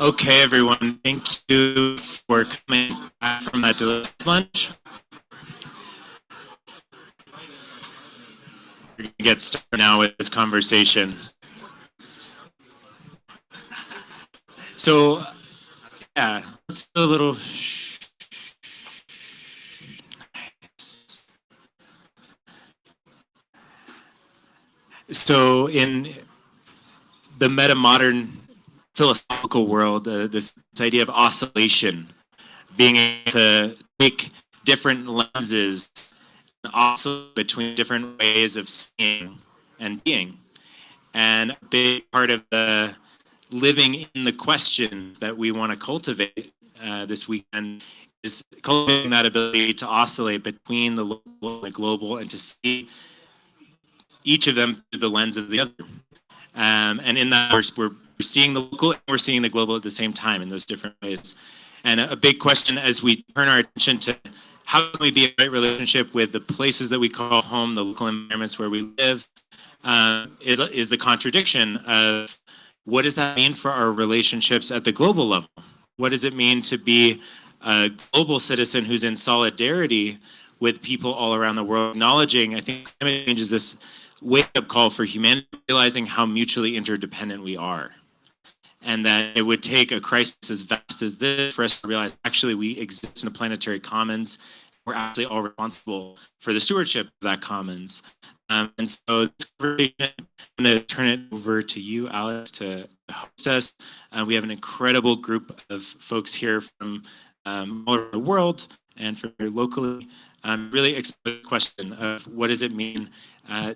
Okay, everyone, thank you for coming back from that delicious lunch. We're going to get started now with this conversation. So, yeah, let's do a little. So, in the meta-modern philosophical world, this idea of oscillation, being able to take different lenses and oscillate between different ways of seeing and being. And a big part of the living in the questions that we want to cultivate this weekend is cultivating that ability to oscillate between the local and the global and to see each of them through the lens of the other. And in that, we're seeing the local and we're seeing the global at the same time in those different ways. And a big question as we turn our attention to how can we be in a right relationship with the places that we call home, the local environments where we live, is the contradiction of what does that mean for our relationships at the global level? What does it mean to be a global citizen who's in solidarity with people all around the world, acknowledging, I think climate change is this wake-up call for humanity, realizing how mutually interdependent we are. And that it would take a crisis as vast as this for us to realize actually we exist in a planetary commons. We're actually all responsible for the stewardship of that commons. And so this conversation, I'm going to turn it over to you, Alex, to host us. We have an incredible group of folks here from all over the world and from here locally. Really explore the question of what does it mean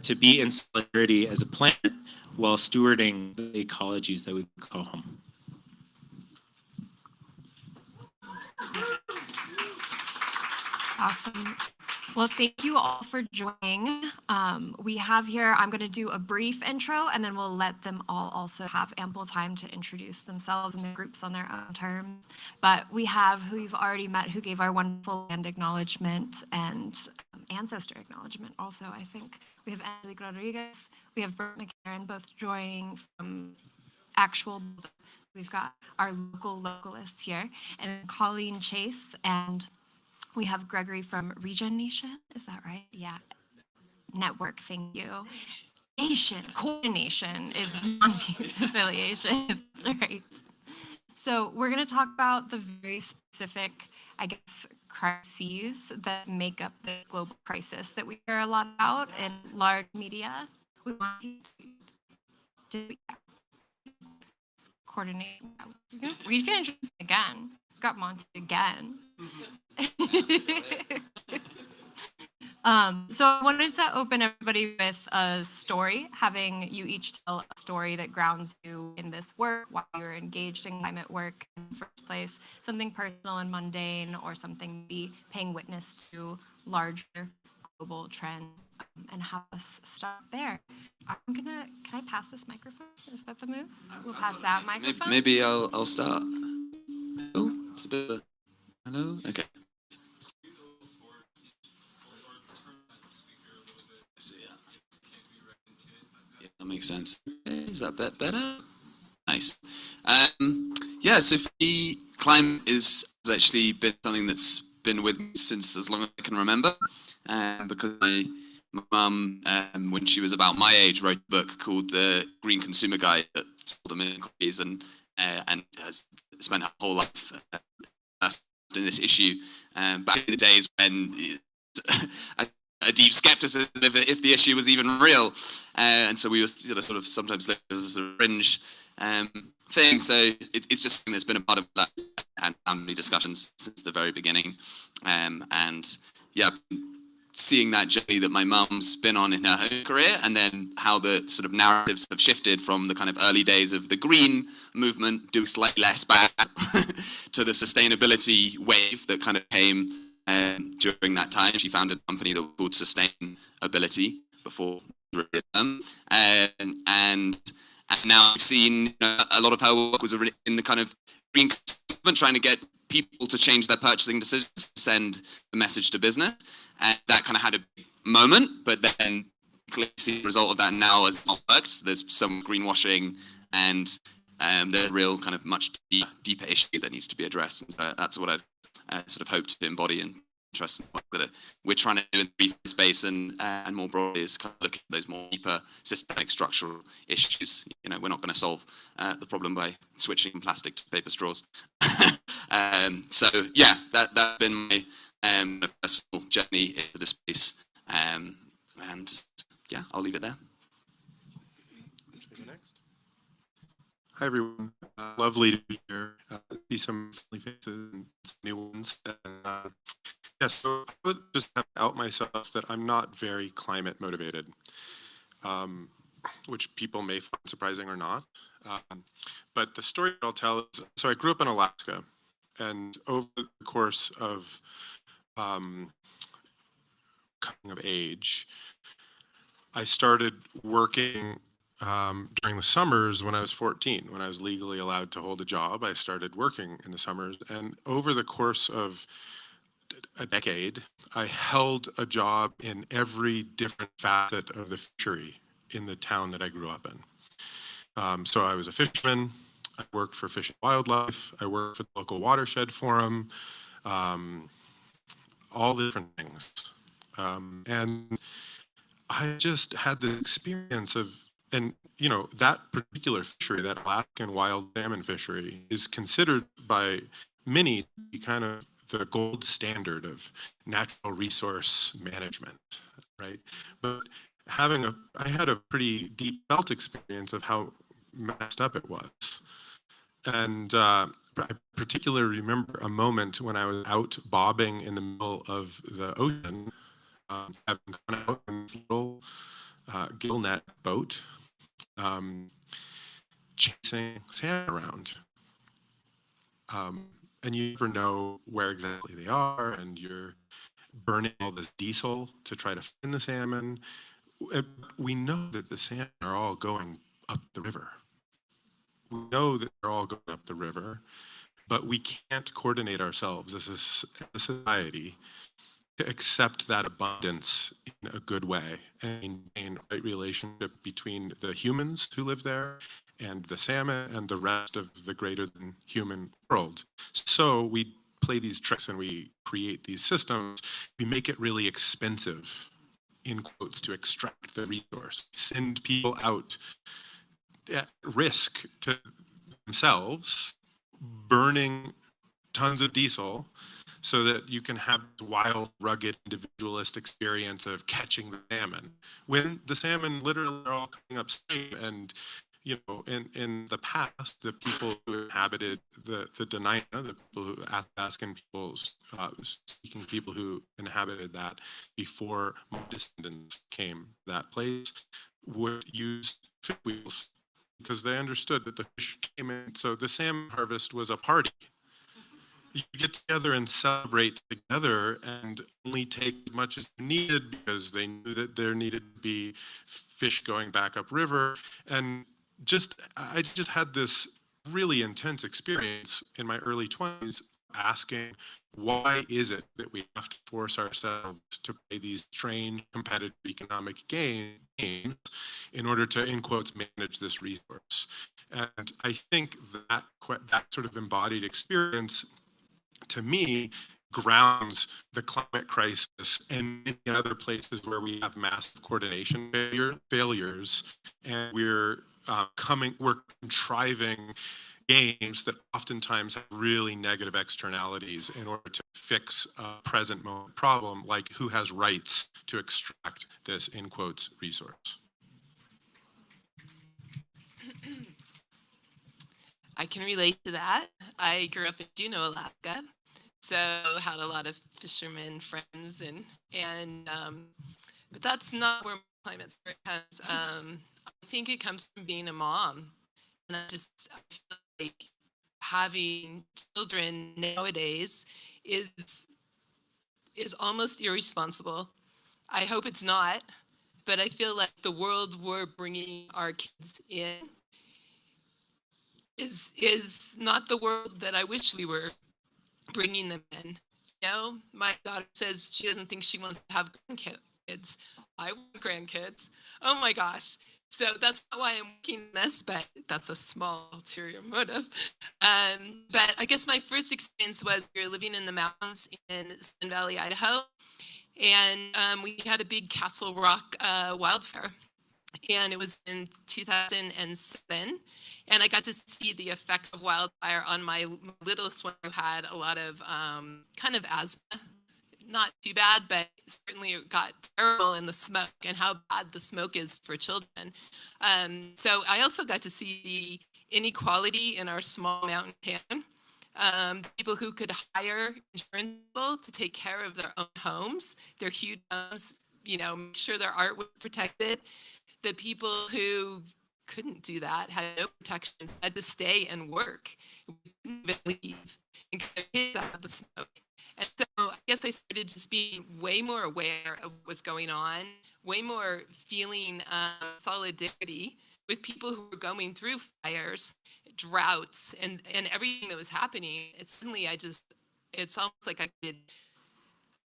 to be in solidarity as a planet while stewarding the ecologies that we call home. Awesome. Well, thank you all for joining. We have here, I'm going to do a brief intro, and then we'll let them all also have ample time to introduce themselves and their groups on their own terms. But we have who you've already met, who gave our wonderful land acknowledgement and ancestor acknowledgement also, I think. We have Angelique Rodriguez, we have Bert McCarran, both joining from actual. We've got our localists here, and Colleen Chase, and we have Gregory from Regen Nation. Is that right? Yeah. Network, thank you. Nation, coordination is non-use affiliation. That's right. So we're going to talk about the very specific, I guess, crises that make up the global crisis that we hear a lot about in large media. We want to coordinate. We can introduce again. Got Monty again. So I wanted to open everybody with a story, having you each tell a story that grounds you in this work, why you're engaged in climate work in the first place, something personal and mundane, or something be paying witness to larger global trends, and have us start there. Can I pass this microphone? Is that the move? We'll pass that microphone. Maybe I'll start. Oh, it's a bit of a... Hello? Okay. Yeah, that makes sense. Is that better? Nice. Yeah, so for me, climate has actually been something that's been with me since as long as I can remember. Because my mum, when she was about my age, wrote a book called The Green Consumer Guide that sold a million copies and has spent her whole life in this issue. Back in the days when a deep skepticism if the issue was even real, and so we were sort of sometimes looked as a fringe thing. So it's just something that's been a part of that and family discussions since the very beginning, and yeah, seeing that journey that my mum's been on in her own career, and then how the sort of narratives have shifted from the kind of early days of the green movement doing slightly less bad to the sustainability wave that kind of came during that time. She founded a company that was called Sustainability before and now I've seen a lot of her work was in the kind of green movement, trying to get people to change their purchasing decisions, to send the message to business. And that kind of had a big moment, but then clearly see the result of that now has not worked. There's some greenwashing and There's a real kind of much deeper issue that needs to be addressed. And that's what I've sort of hoped to embody and interest in what that we're trying to do in the reef space and more broadly is kind of look at those more deeper systemic structural issues. You know, we're not going to solve the problem by switching from plastic to paper straws. So yeah, that's been my personal journey into the space. And yeah, I'll leave it there. Hi everyone, lovely to be here. See some friendly faces and some new ones. And, yeah, so I would just have to out myself that I'm not very climate motivated, which people may find surprising or not. But the story I'll tell is, so I grew up in Alaska, and over the course of coming of age, I started working during the summers when I was 14. When I was legally allowed to hold a job, I started working in the summers. And over the course of a decade, I held a job in every different facet of the fishery in the town that I grew up in. So I was a fisherman, I worked for Fish and Wildlife, I worked for the local watershed forum, all the different things. And I just had the experience of, and you know, that particular fishery, that Alaskan wild salmon fishery, is considered by many to be kind of the gold standard of natural resource management, right? But I had a pretty deep felt experience of how messed up it was. And I particularly remember a moment when I was out bobbing in the middle of the ocean, having gone out in this little gill net boat, chasing salmon around. And you never know where exactly they are, and you're burning all this diesel to try to find the salmon. We know that the salmon are all going up the river. We know that they're all going up the river, but we can't coordinate ourselves as a society to accept that abundance in a good way and maintain a right relationship between the humans who live there and the salmon and the rest of the greater than human world. So we play these tricks and we create these systems. We make it really expensive, in quotes, to extract the resource, send people out at risk to themselves, burning tons of diesel so that you can have this wild, rugged, individualist experience of catching the salmon. When the salmon literally are all coming upstream, and you know, in the past, the people who inhabited the Dena'ina, the people who Athabascan peoples, speaking people who inhabited that before my descendants came to that place, would use fish wheels because they understood that the fish came in. So the salmon harvest was a party. You get together and celebrate together and only take as much as you needed because they knew that there needed to be fish going back upriver. And I just had this really intense experience in my early 20s asking, why is it that we have to force ourselves to play these strange competitive economic games in order to, in quotes, manage this resource? And I think that sort of embodied experience, to me, grounds the climate crisis and many other places where we have massive coordination failures, and we're contriving games that oftentimes have really negative externalities in order to fix a present moment problem, like who has rights to extract this, in quotes, resource. I can relate to that. I grew up in Juneau, Alaska, so had a lot of fishermen friends, but that's not where my climate story comes. I think it comes from being a mom, and I feel like having children nowadays is almost irresponsible. I hope it's not, but I feel like the world we're bringing our kids in is not the world that I wish we were bringing them in. You know, my daughter says she doesn't think she wants to have grandkids. I want grandkids. Oh my gosh. So that's not why I'm working on this, but that's a small ulterior motive. But I guess my first experience was we were living in the mountains in Sun Valley, Idaho, and we had a big Castle Rock wildfire. And it was in 2007, and I got to see the effects of wildfire on my littlest one, who had a lot of kind of asthma. Not too bad, but certainly it got terrible in the smoke, and how bad the smoke is for children. So I also got to see the inequality in our small mountain town. People who could hire insurance people to take care of their own homes, their huge homes, make sure their art was protected. The people who couldn't do that, had no protections, had to stay and work, couldn't even leave, and get their kids out of the smoke. And so I guess I started just being way more aware of what's going on, way more feeling solidarity with people who were going through fires, droughts, and everything that was happening. It's almost like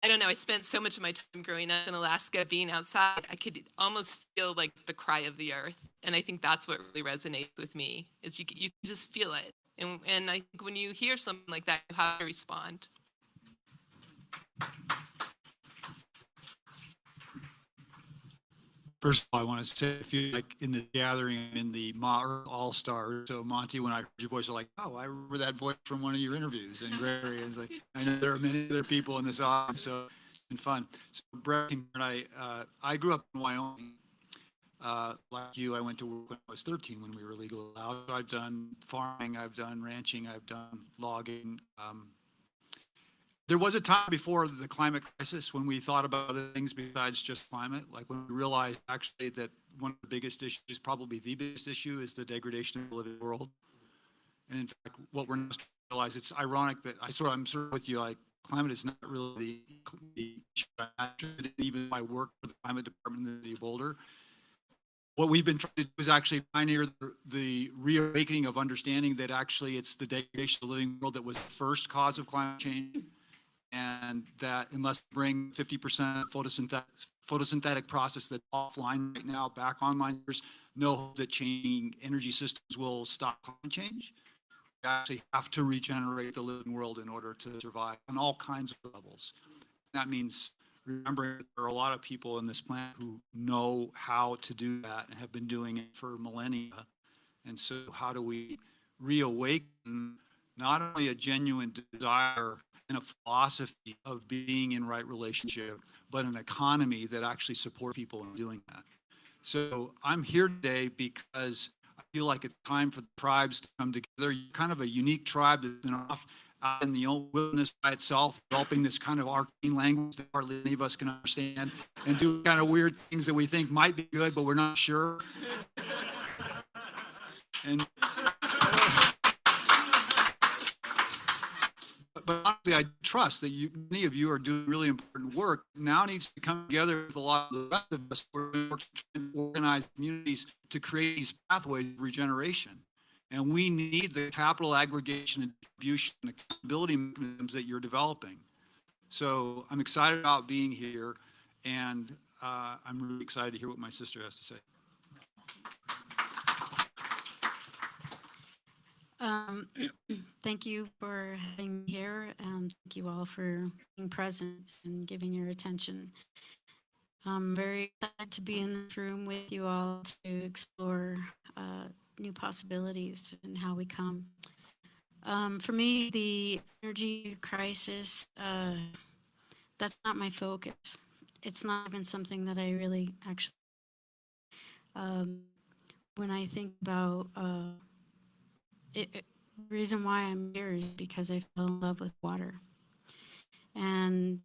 I don't know, I spent so much of my time growing up in Alaska being outside, I could almost feel like the cry of the earth. And I think that's what really resonates with me, is you can just feel it. And I think when you hear something like that, you have to respond. First of all, I want to say, I feel like in the gathering, in the All-Stars. So Monty, when I heard your voice, I'm like, oh, I remember that voice from one of your interviews. And Gregory, and it's like, I know there are many other people in this audience, so it's been fun. So Brett and I grew up in Wyoming. Like you, I went to work when I was 13 when we were legal out. I've done farming, I've done ranching, I've done logging. There was a time before the climate crisis when we thought about other things besides just climate, like when we realized actually that one of the biggest issues, probably the biggest issue, is the degradation of the living world. And in fact, what we're not starting to realize, it's ironic that I'm sort of with you, like climate is not really the issue. I didn't even my work for the climate department in the city of Boulder. What we've been trying to do is actually pioneer the reawakening of understanding that actually it's the degradation of the living world that was the first cause of climate change. And that unless we bring 50% photosynthetic process that's offline right now back online, there's no hope that changing energy systems will stop climate change. We actually have to regenerate the living world in order to survive on all kinds of levels. That means remembering that there are a lot of people in this planet who know how to do that and have been doing it for millennia. And so how do we reawaken not only a genuine desire and a philosophy of being in right relationship, but an economy that actually supports people in doing that. So I'm here today because I feel like it's time for the tribes to come together. You're kind of a unique tribe that's been off out in the old wilderness by itself, developing this kind of arcane language that hardly any of us can understand, and do kind of weird things that we think might be good, but we're not sure. And but honestly, I trust that many of you are doing really important work. Now needs to come together with a lot of the rest of us. We're working to organize communities to create these pathways of regeneration. And we need the capital aggregation and distribution and accountability mechanisms that you're developing. So I'm excited about being here, and I'm really excited to hear what my sister has to say. Thank you for having me here, and thank you all for being present and giving your attention. I'm very excited to be in this room with you all to explore new possibilities and how we come. For me, the energy crisis, that's not my focus. It's not even something that I really actually, when I think about the reason why I'm here is because I fell in love with water. And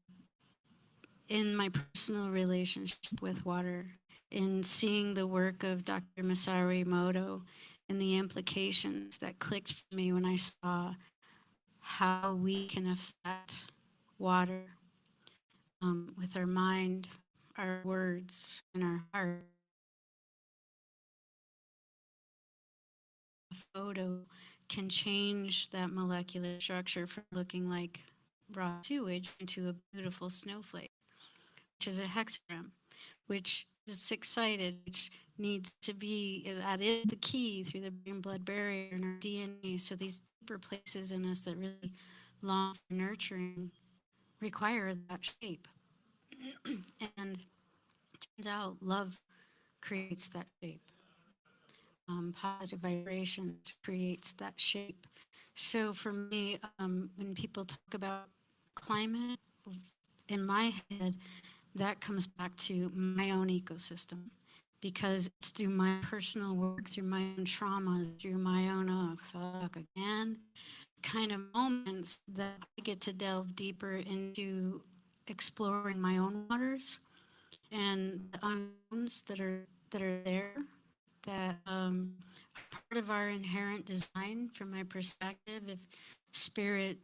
in my personal relationship with water, in seeing the work of Dr. Masaru Emoto and the implications that clicked for me when I saw how we can affect water with our mind, our words, and our heart. A photo can change that molecular structure from looking like raw sewage into a beautiful snowflake, which is a hexagram, which is six-sided, which needs to be, that is the key through the brain-blood barrier in our DNA. So these deeper places in us that really long for nurturing require that shape. And it turns out love creates that shape. Positive vibrations creates that shape. So for me, when people talk about climate, in my head, that comes back to my own ecosystem, because it's through my personal work, through my own traumas, through my own, oh, fuck again, kind of moments that I get to delve deeper into exploring my own waters and the unknowns that are there, that are part of our inherent design. From my perspective, if spirit's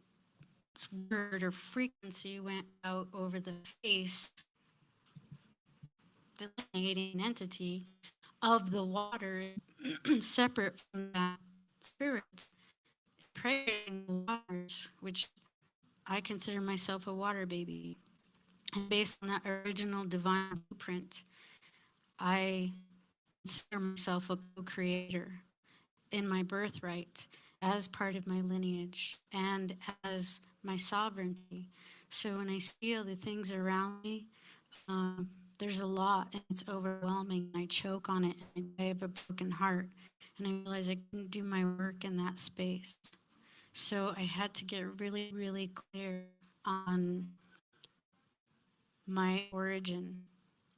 word or frequency went out over the face, delineating entity of the water separate from that spirit, praying the waters, which I consider myself a water baby. And based on that original divine blueprint, I consider myself a co-creator in my birthright, as part of my lineage and as my sovereignty. So when I see all the things around me, there's a lot and it's overwhelming. I choke on it and I have a broken heart, and I realize I couldn't do my work in that space. So I had to get really, really clear on my origin.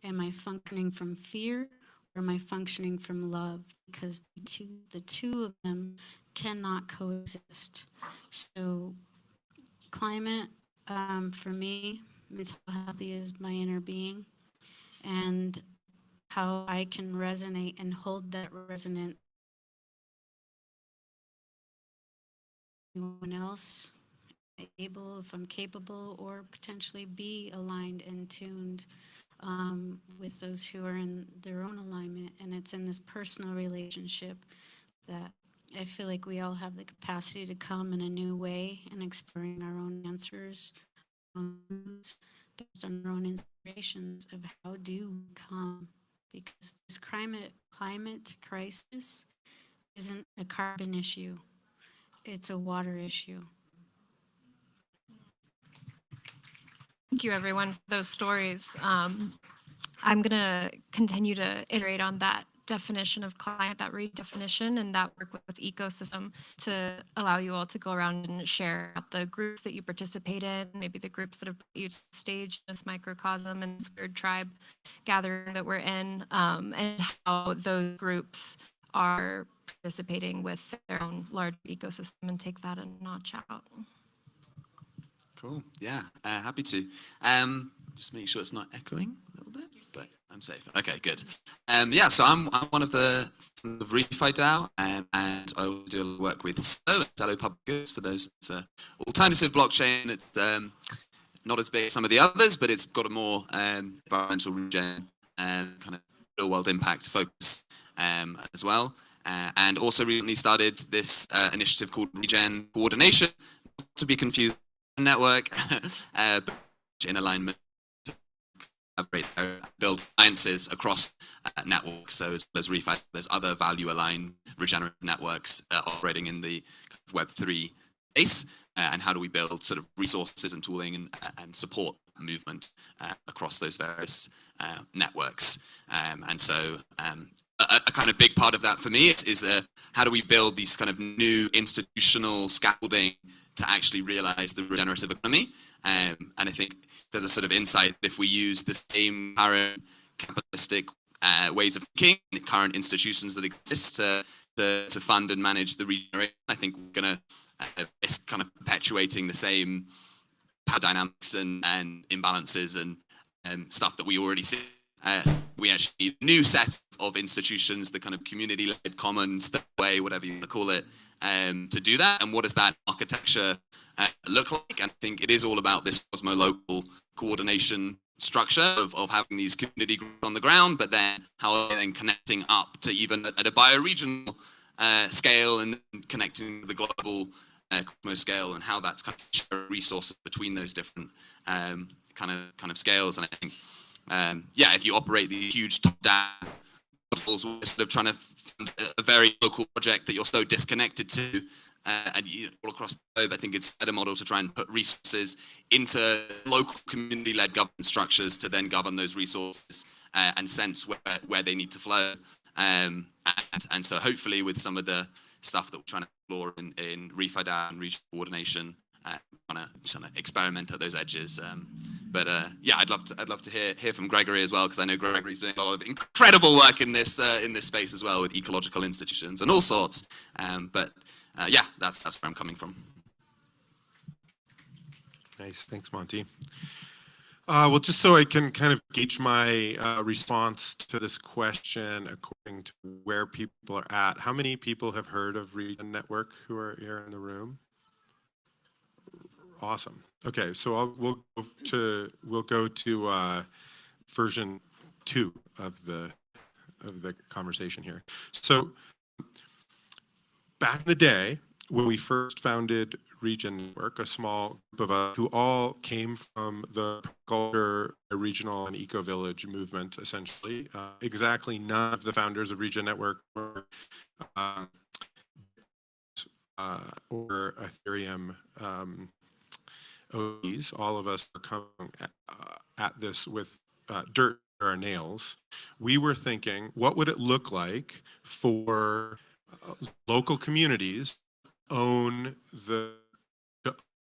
Am I functioning from fear, or am I functioning from love? Because the two of them cannot coexist. So climate, for me, is how healthy is my inner being, and how I can resonate and hold that resonance. Anyone else able, if I'm capable, or potentially be aligned and tuned with those who are in their own alignment. And it's in this personal relationship that I feel like we all have the capacity to come in a new way and exploring our own answers based on our own inspirations of how do we come. Because this climate crisis isn't a carbon issue, it's a water issue. Thank you, everyone, for those stories. I'm going to continue to iterate on that definition of climate, that redefinition, and that work with ecosystem to allow you all to go around and share about the groups that you participate in, maybe the groups that have put you to the stage in this microcosm and this weird tribe gathering that we're in, and how those groups are participating with their own large ecosystem, and take that a notch out. Cool. Yeah, happy to. Just make sure it's not echoing a little bit, but I'm safe. Okay, good. Yeah, so I'm one of the Refi DAO, and I will do a lot of work with Salo Public Goods. For those, it's an alternative blockchain. It's not as big as some of the others, but it's got a more environmental regen kind of real world impact focus as well. And also recently started this initiative called Regen Coordination, not to be confused with network, but in alignment to collaborate there, build alliances across networks. So as well as Refi, there's other value aligned regenerative networks operating in the Web3 space. And how do we build sort of resources and tooling and support movement across those various networks. And so a kind of big part of that for me is how do we build these kind of new institutional scaffolding to actually realize the regenerative economy. And I think there's a sort of insight that if we use the same current capitalistic ways of thinking, current institutions that exist to fund and manage the regeneration, I think we're going to it's kind of perpetuating the same power dynamics and imbalances and stuff that we already see. We actually need a new set of institutions, the kind of community-led commons, the way, whatever you want to call it, to do that. And what does that architecture look like? And I think it is all about this cosmo-local coordination structure of having these community groups on the ground, but then how are they then connecting up to even at a bioregional scale and connecting to the global cosmos scale, and how that's kind of share resources between those different kind of scales. And I think, yeah, if you operate these huge top-down models where you're sort of trying to fund a very local project that you're so disconnected to, and all across the globe, I think it's a better model to try and put resources into local community-led government structures to then govern those resources and sense where they need to flow. And so hopefully with some of the stuff that we're trying to explore in ReFi and regional coordination, trying to experiment at those edges. But yeah, I'd love to hear from Gregory as well, because I know Gregory's doing a lot of incredible work in this space as well with ecological institutions and all sorts. But yeah, that's where I'm coming from. Nice, thanks, Monty. Well, just so I can kind of gauge my response to this question according to where people are at, how many people have heard of Regen Network who are here in the room? Awesome. Okay, so we'll go to version 2 of the conversation here. So back in the day, when we first founded Regen Network, a small group of us who all came from the culture, regional, and eco-village movement, essentially. Exactly none of the founders of Regen Network were or Ethereum OGs. All of us are coming at this with dirt in our nails. We were thinking, what would it look like for local communities own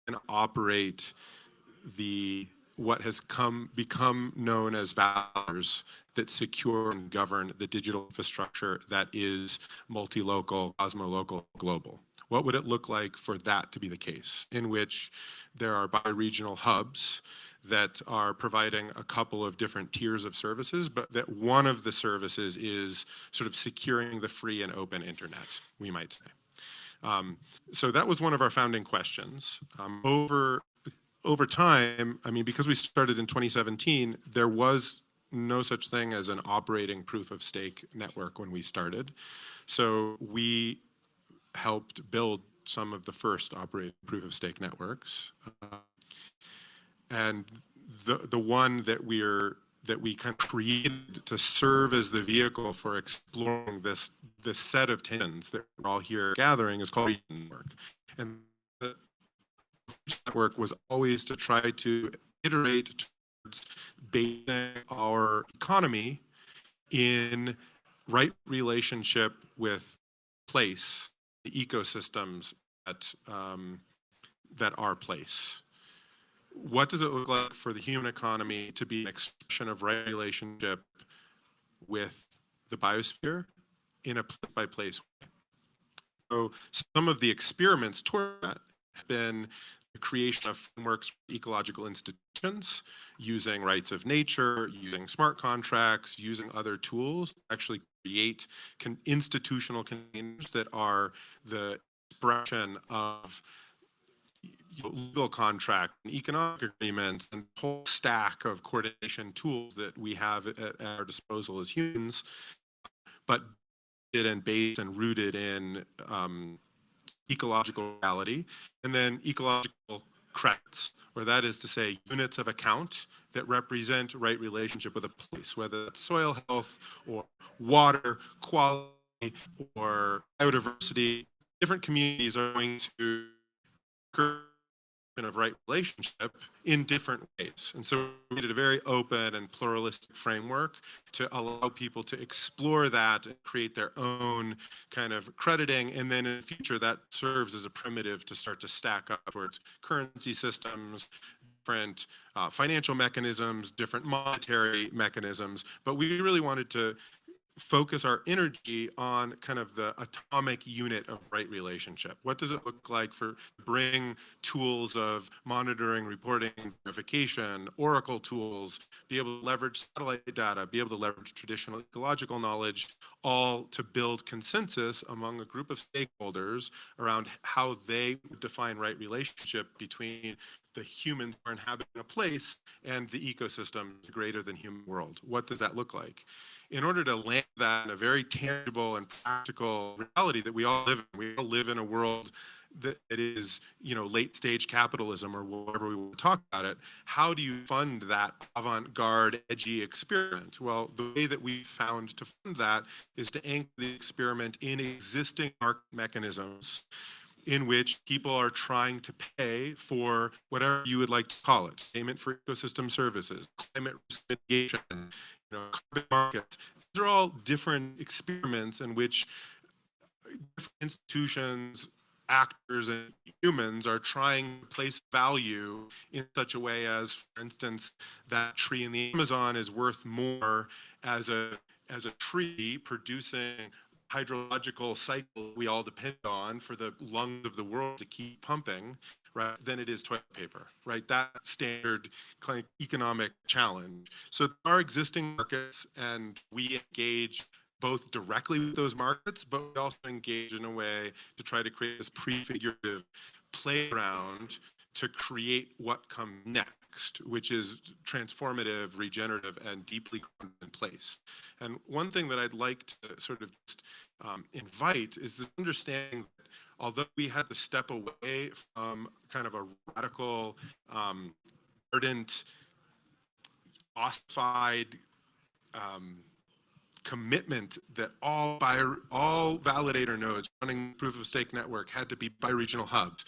and operate what has become known as values that secure and govern the digital infrastructure that is multi-local, cosmo-local, global. What would it look like for that to be the case, in which there are bi-regional hubs that are providing a couple of different tiers of services, but that one of the services is sort of securing the free and open internet, we might say. So that was one of our founding questions. Over time, I mean, because we started in 2017, there was no such thing as an operating proof of stake network when we started. So we helped build some of the first operating proof of stake networks. And the one that we kind of created to serve as the vehicle for exploring this set of tensions that we're all here gathering is called Regen Network. And the network was always to try to iterate towards basing our economy in right relationship with place, the ecosystems that are place. What does it look like for the human economy to be an expression of right relationship with the biosphere in a place-by-place way? So some of the experiments toward that have been the creation of frameworks for ecological institutions, using rights of nature, using smart contracts, using other tools to actually create institutional containers that are the expression of legal contract and economic agreements and the whole stack of coordination tools that we have at our disposal as humans, but based and rooted in ecological reality, and then ecological credits, or that is to say units of account that represent right relationship with a place, whether it's soil health or water quality or biodiversity. Different communities are going to of right relationship in different ways. And so we did a very open and pluralistic framework to allow people to explore that and create their own kind of crediting. And then in the future, that serves as a primitive to start to stack up towards currency systems, different financial mechanisms, different monetary mechanisms. But we really wanted to focus our energy on kind of the atomic unit of right relationship. What does it look like for bring tools of monitoring, reporting, verification, Oracle tools, be able to leverage satellite data, be able to leverage traditional ecological knowledge, all to build consensus among a group of stakeholders around how they would define right relationship between the humans who are inhabiting a place and the ecosystem greater than human world. What does that look like? In order to land that in a very tangible and practical reality that we all live in a world that it is, late stage capitalism or whatever we want to talk about it, how do you fund that avant-garde, edgy experiment? Well, the way that we found to fund that is to anchor the experiment in existing market mechanisms in which people are trying to pay for whatever you would like to call it, payment for ecosystem services, climate risk mitigation, carbon markets. These are all different experiments in which different institutions, actors, and humans are trying to place value in such a way as, for instance, that tree in the Amazon is worth more as a tree producing hydrological cycle we all depend on for the lungs of the world to keep pumping, right, than it is toilet paper, right? That standard kind of economic challenge. So there are existing markets, and we engage both directly with those markets, but we also engage in a way to try to create this prefigurative playground to create what comes next, which is transformative, regenerative, and deeply grounded in place. And one thing that I'd like to sort of just invite is the understanding that although we had to step away from kind of a radical, ardent, ossified commitment that all validator nodes running proof of stake network had to be bi-regional hubs.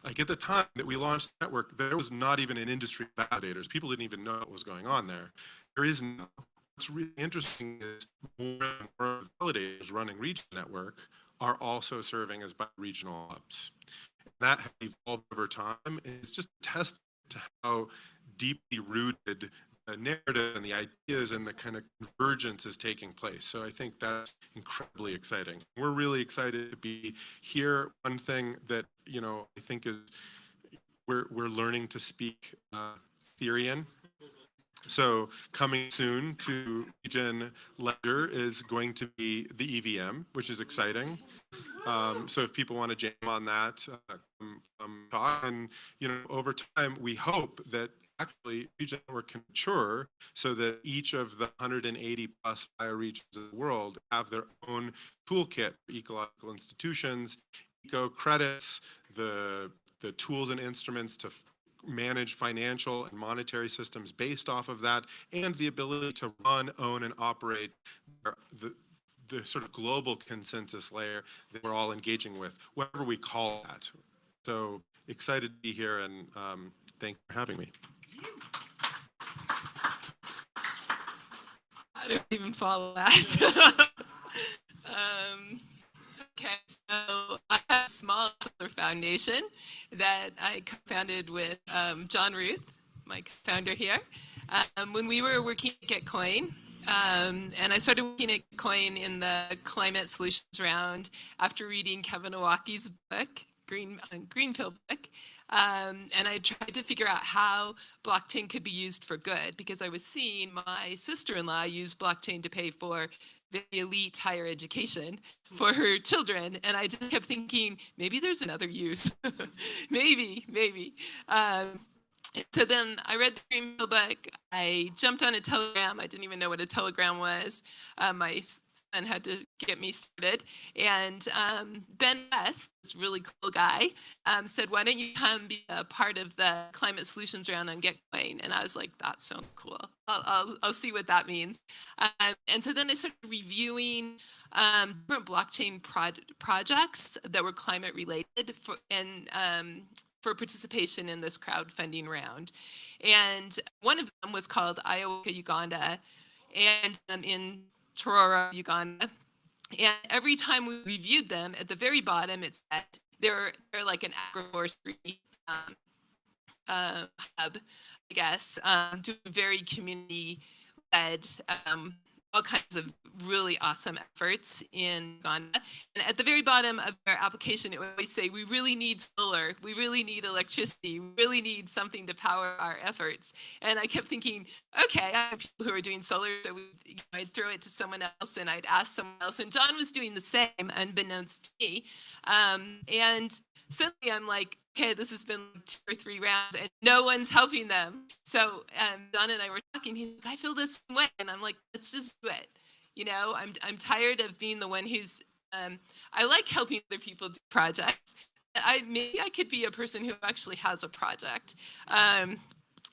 Like at the time that we launched the network, there was not even an industry of validators. People didn't even know what was going on there. There is now. What's really interesting is more and more validators running regional network are also serving as bi-regional hubs. That has evolved over time, and it's just a testament to how deeply rooted the narrative and the ideas and the kind of convergence is taking place. So I think that's incredibly exciting. We're really excited to be here. One thing that, I think is we're learning to speak Ethereum. So coming soon to Region Ledger is going to be the EVM, which is exciting. So if people want to jam on that, talk. And over time, we hope that actually region network can mature so that each of the 180 plus bioregions of the world have their own toolkit for ecological institutions, eco credits, the tools and instruments to manage financial and monetary systems based off of that, and the ability to run, own, and operate the sort of global consensus layer that we're all engaging with, whatever we call that. So excited to be here, and thanks for having me. I don't even follow that. Okay, so I have a small solar foundation that I co-founded with John Ruth, my co-founder here, when we were working at GetCoin. And I started working at GetCoin in the climate solutions round after reading Kevin Iwaki's book, Green Pill book. And I tried to figure out how blockchain could be used for good, because I was seeing my sister-in-law use blockchain to pay for the elite higher education for her children. And I just kept thinking, maybe there's another use. maybe. So then I read the Green Pill book. I jumped on a Telegram. I didn't even know what a Telegram was. My son had to get me started. And Ben West, this really cool guy, said, why don't you come be a part of the climate solutions round on GetCoin? And I was like, that sounds cool. I'll see what that means. And so then I started reviewing different blockchain projects that were climate related for participation in this crowdfunding round. And one of them was called Iowa, Uganda, and in Tororo, Uganda. And every time we reviewed them, at the very bottom, it said they're like an agroforestry hub, I guess, doing very community-led, all kinds of really awesome efforts in Uganda. And at the very bottom of our application, it would always say, we really need solar, we really need electricity, we really need something to power our efforts. And I kept thinking, okay, I have people who are doing solar, so I'd throw it to someone else and I'd ask someone else. And John was doing the same, unbeknownst to me. And suddenly I'm like, okay, this has been 2 or 3 rounds and no one's helping them. So John and I were talking, he's like, I feel this way. And I'm like, let's just do it. I'm tired of being the one who's, I like helping other people do projects, maybe I could be a person who actually has a project.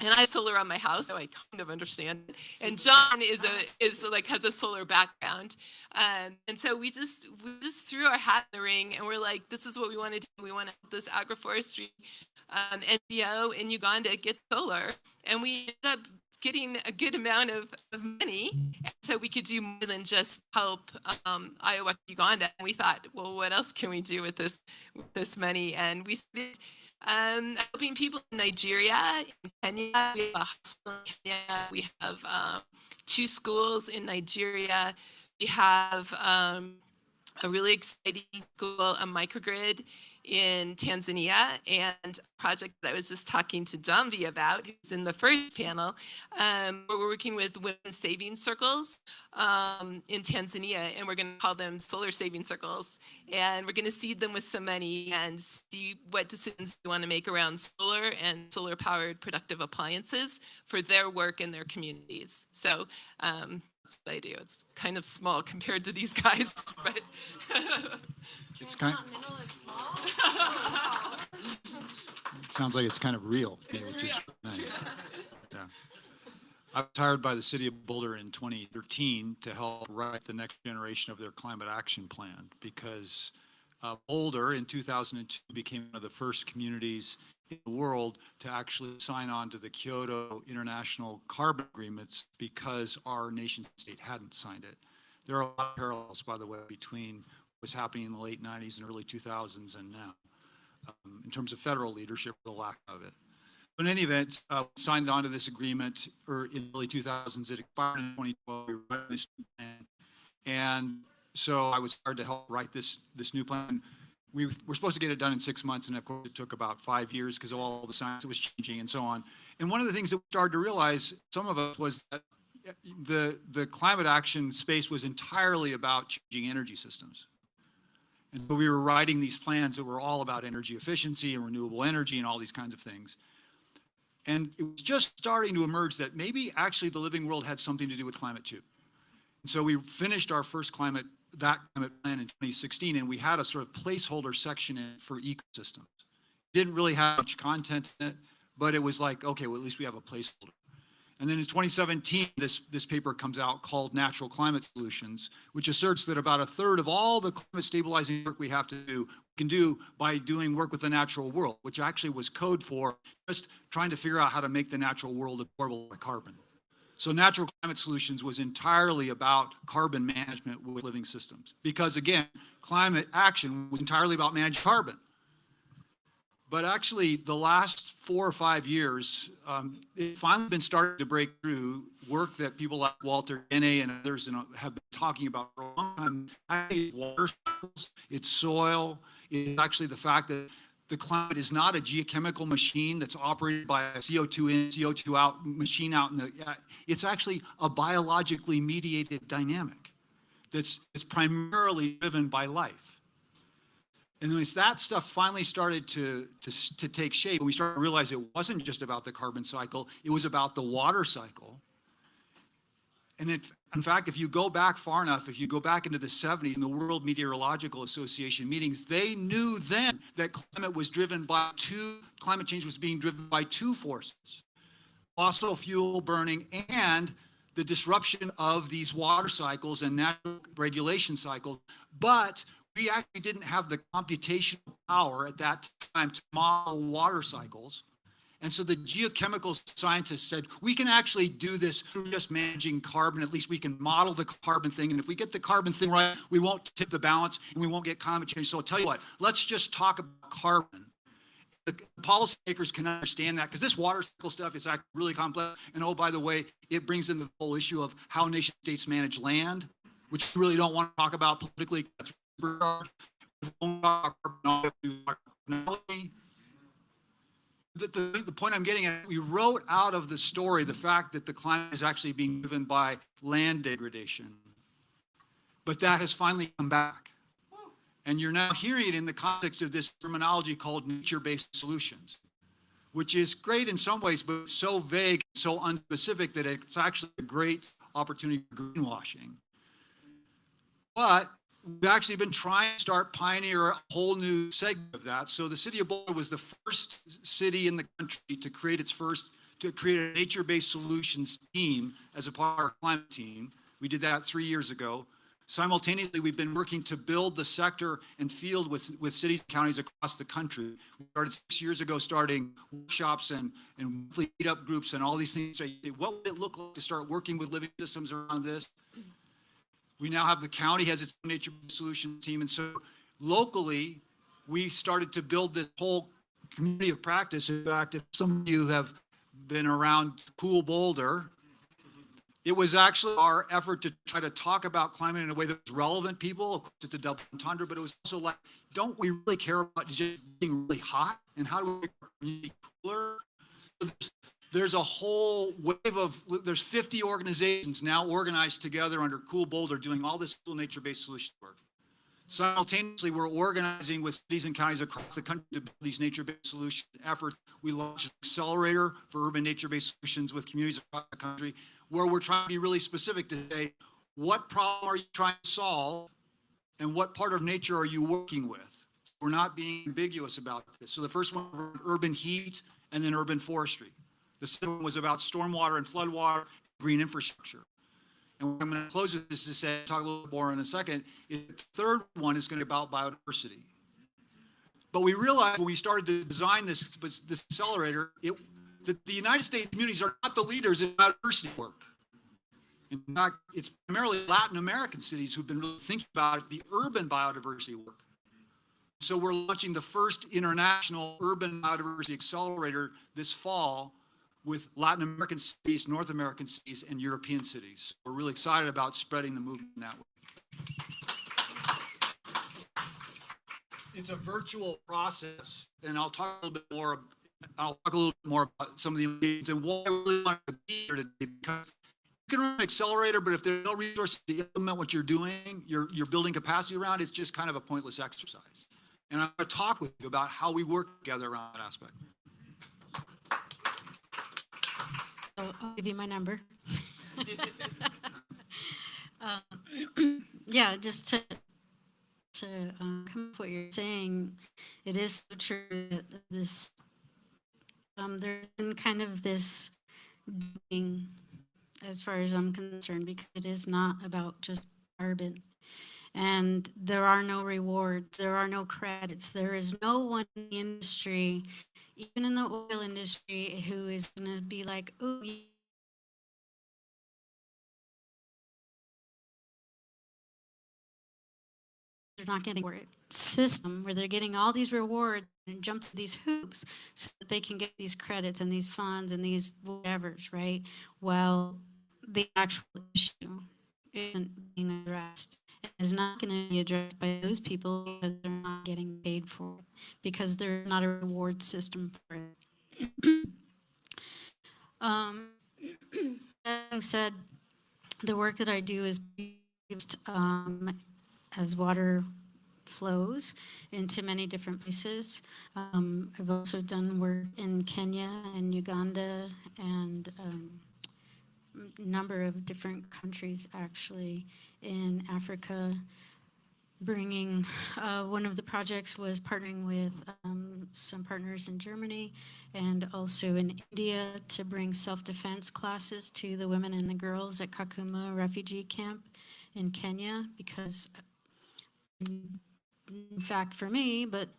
And I have solar on my house, so I kind of understand it. And John has a solar background, and so we just threw our hat in the ring, and we're like, this is what we want to do. We want to help this agroforestry NGO in Uganda get solar, and we ended up getting a good amount of money, and so we could do more than just help Iowa, Uganda. And we thought, well, what else can we do with this money? And we started helping people in Nigeria, in Kenya. We have a hospital in Kenya. We have 2 schools in Nigeria. We have a really exciting school, a microgrid in Tanzania, and a project that I was just talking to Njambi about, who's in the first panel. We're working with women's saving circles in Tanzania, and we're going to call them solar saving circles. And we're going to seed them with some money and see what decisions they want to make around solar and solar-powered productive appliances for their work in their communities. So that's what I do. It's kind of small compared to these guys, but It's kind. It sounds like it's kind of real, which is nice. Yeah. I was hired by the city of Boulder in 2013 to help write the next generation of their climate action plan, because Boulder in 2002 became one of the first communities in the world to actually sign on to the Kyoto International Carbon Agreements, because our nation state hadn't signed it. There are a lot of parallels, by the way, between what's happening in the late 90s and early 2000s and now, in terms of federal leadership, the lack of it. But in any event, signed on to this agreement in early 2000s. It expired in 2012. We wrote this new plan. And so I was hired to help write this new plan. We were supposed to get it done in 6 months, and of course it took about 5 years because of all the science that was changing and so on. And one of the things that we started to realize, some of us, was that the climate action space was entirely about changing energy systems. And so we were writing these plans that were all about energy efficiency and renewable energy and all these kinds of things. And it was just starting to emerge that maybe actually the living world had something to do with climate too. And so we finished our first climate plan in 2016, and we had a sort of placeholder section in it for ecosystems. Didn't really have much content in it, but it was like, okay, well, at least we have a placeholder. And then in 2017, this paper comes out called Natural Climate Solutions, which asserts that about 1/3 of all the climate stabilizing work we have to do, we can do by doing work with the natural world, which actually was code for just trying to figure out how to make the natural world absorbable by carbon. So Natural Climate Solutions was entirely about carbon management with living systems, because again, climate action was entirely about managing carbon. But actually, the last 4 or 5 years, it's finally been starting to break through work that people like Walter Dene and others have been talking about for a long time. It's water cycles, it's soil, it's actually the fact that the climate is not a geochemical machine that's operated by a CO2 in, CO2 out machine out in the, it's actually a biologically mediated dynamic that's primarily driven by life. And when that stuff finally started to take shape, we started to realize it wasn't just about the carbon cycle, it was about the water cycle. And in fact, if you go back far enough, if you go back into the 70s in the World Meteorological Association meetings, they knew then that climate change was being driven by 2 forces: fossil fuel burning and the disruption of these water cycles and natural regulation cycles. But we actually didn't have the computational power at that time to model water cycles. And so the geochemical scientists said, we can actually do this through just managing carbon. At least we can model the carbon thing. And if we get the carbon thing right, we won't tip the balance and we won't get climate change. So I'll tell you what, let's just talk about carbon. The policymakers can understand that, because this water cycle stuff is actually really complex. And oh, by the way, it brings in the whole issue of how nation states manage land, which we really don't want to talk about politically. That's the point I'm getting at, we wrote out of the story the fact that the climate is actually being driven by land degradation. But that has finally come back. And you're now hearing it in the context of this terminology called nature-based solutions, which is great in some ways, but so vague, so unspecific that it's actually a great opportunity for greenwashing. But we've actually been trying to start pioneer a whole new segment of that. So the city of Boulder was the first city in the country to create a nature-based solutions team as a part of our climate team. We did that 3 years ago. Simultaneously, we've been working to build the sector and field with cities and counties across the country. We started 6 years ago, starting workshops and monthly meetup groups and all these things. So what would it look like to start working with living systems around this? We now have the county has its own nature solution team. And so locally, we started to build this whole community of practice. In fact, if some of you have been around Cool Boulder, it was actually our effort to try to talk about climate in a way that was relevant people. Of course, it's a double entendre, but it was also like, don't we really care about just being really hot? And how do we make our community cooler? There's a whole wave of, there's 50 organizations now organized together under Cool Boulder doing all this cool nature-based solution work. Simultaneously, we're organizing with cities and counties across the country to build these nature-based solution efforts. We launched an accelerator for urban nature-based solutions with communities across the country, where we're trying to be really specific to say, what problem are you trying to solve and what part of nature are you working with? We're not being ambiguous about this. So the first one, urban heat and then urban forestry. The second one was about stormwater and floodwater, green infrastructure. And what I'm going to close with this to say, talk a little bit more in a second, is the third one is going to be about biodiversity. But we realized when we started to design this accelerator, that the United States communities are not the leaders in biodiversity work. In fact, it's primarily Latin American cities who've been really thinking about the urban biodiversity work. So we're launching the first international urban biodiversity accelerator this fall with Latin American cities, North American cities, and European cities. We're really excited about spreading the movement that way. It's a virtual process, and I'll talk a little bit more about some of the engagement and why I really want to be here today, because you can run an accelerator, but if there's no resources to implement what you're doing, you're building capacity around, it's just kind of a pointless exercise. And I'm going to talk with you about how we work together around that aspect. I'll give you my number. Yeah, just to come up with what you're saying, it is so true that this there's been kind of this doing, as far as I'm concerned, because it is not about just carbon. And there are no rewards, there are no credits, there is no one in the industry, even in the oil industry, who is going to be like, oh, they're not getting a system where they're getting all these rewards and jump through these hoops so that they can get these credits and these funds and these whatevers, right? Well, the actual issue isn't being addressed. Is not going to be addressed by those people because they're not getting paid for it, because there's not a reward system for it. That being said, the work that I do is used as water flows into many different places. I've also done work in Kenya and Uganda and a number of different countries actually in Africa, bringing one of the projects was partnering with some partners in Germany and also in India to bring self-defense classes to the women and the girls at Kakuma refugee camp in Kenya, because in fact for me, but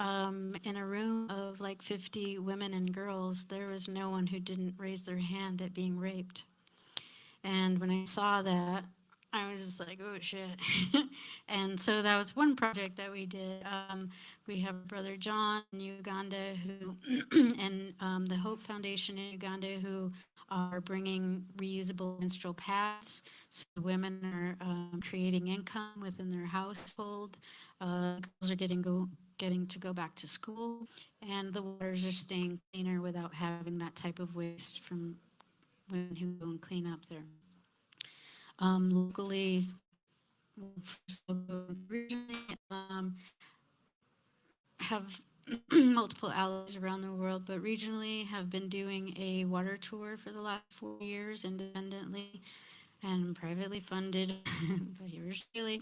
in a room of like 50 women and girls, there was no one who didn't raise their hand at being raped. And when I saw that, I was just like, oh shit. And so that was one project that we did. We have Brother John in Uganda who, and the Hope Foundation in Uganda, who are bringing reusable menstrual pads. So women are creating income within their household. Girls are getting to go back to school, and the waters are staying cleaner without having that type of waste from women who go and clean up there. Locally, regionally, have multiple allies around the world, but regionally have been doing a water tour for the last 4 years independently, and privately funded by yours truly,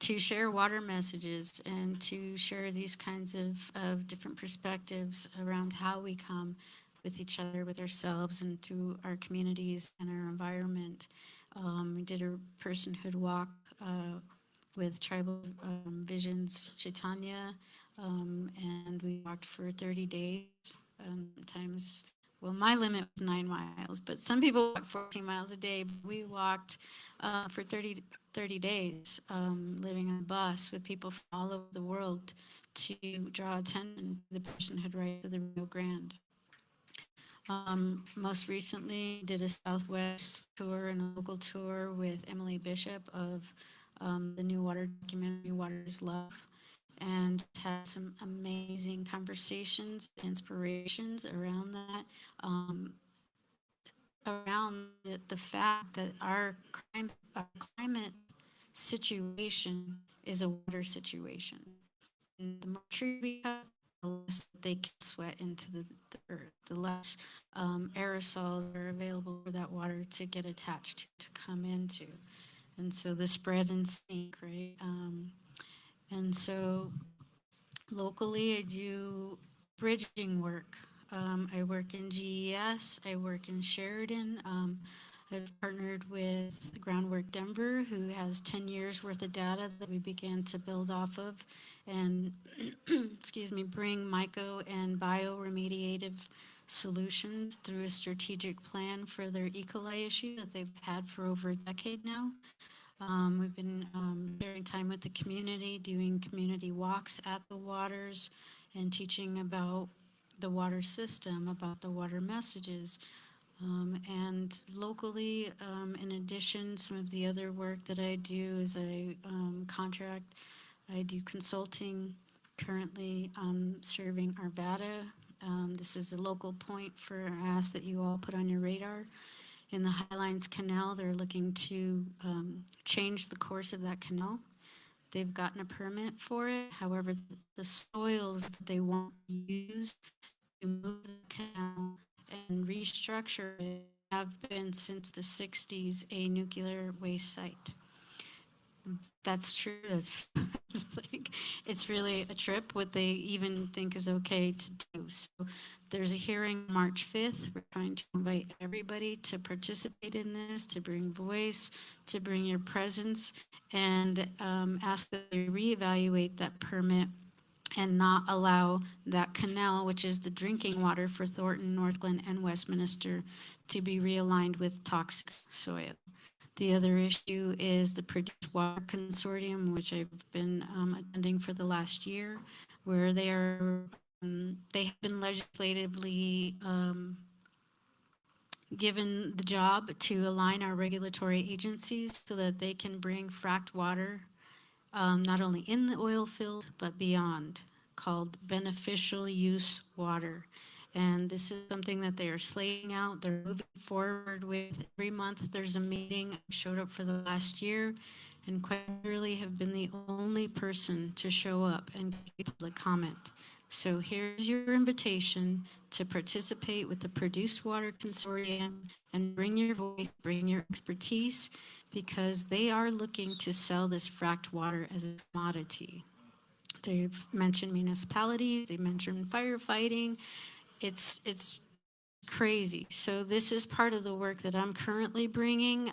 to share water messages and to share these kinds of different perspectives around how we come with each other, with ourselves, and through our communities and our environment. We did a personhood walk with Tribal Visions Chaitanya, and we walked for 30 days. Times, well, my limit was 9 miles, but some people walk 14 miles a day. We walked for 30 days, living on a bus with people from all over the world to draw attention to the personhood rights of the Rio Grande. Most recently, did a Southwest tour and a local tour with Emily Bishop of the New Water documentary, Water is Love, and had some amazing conversations, inspirations around that, around the fact that our climate situation is a water situation. And the more trees we cut, the less they can sweat into the earth, the less aerosols are available for that water to get attached to come into. And so the spread and sink, right? And so locally, I do bridging work. I work in GES, I work in Sheridan. I've partnered with Groundwork Denver, who has 10 years worth of data that we began to build off of and, excuse me, bring myco and bioremediative solutions through a strategic plan for their E. coli issue that they've had for over a decade now. We've been sharing time with the community, doing community walks at the waters, and teaching about the water system, about the water messages. And locally, in addition, some of the other work that I do is I do consulting currently serving Arvada. This is a local point for I ask that you all put on your radar. In the Highlines Canal, they're looking to change the course of that canal. They've gotten a permit for it. However, the soils that they want to use to move the canal and restructure it have been since the 60s a nuclear waste site. That's true. It's really a trip what they even think is okay to do. So there's a hearing March 5th. We're trying to invite everybody to participate in this, to bring voice, to bring your presence, and ask that they reevaluate that permit and not allow that canal, which is the drinking water for Thornton, Northglenn, and Westminster, to be realigned with toxic soil. The other issue is the Produced Water Consortium, which I've been attending for the last year, where they have been legislatively given the job to align our regulatory agencies so that they can bring fracked water not only in the oil field, but beyond, called beneficial use water. And this is something that they are slating out. They're moving forward with. Every month there's a meeting. I showed up for the last year and quite literally have been the only person to show up and give public comment. So here's your invitation to participate with the Produced Water Consortium and bring your voice, bring your expertise, because they are looking to sell this fracked water as a commodity. They've mentioned municipalities, they mentioned firefighting. It's crazy. So this is part of the work that I'm currently bringing.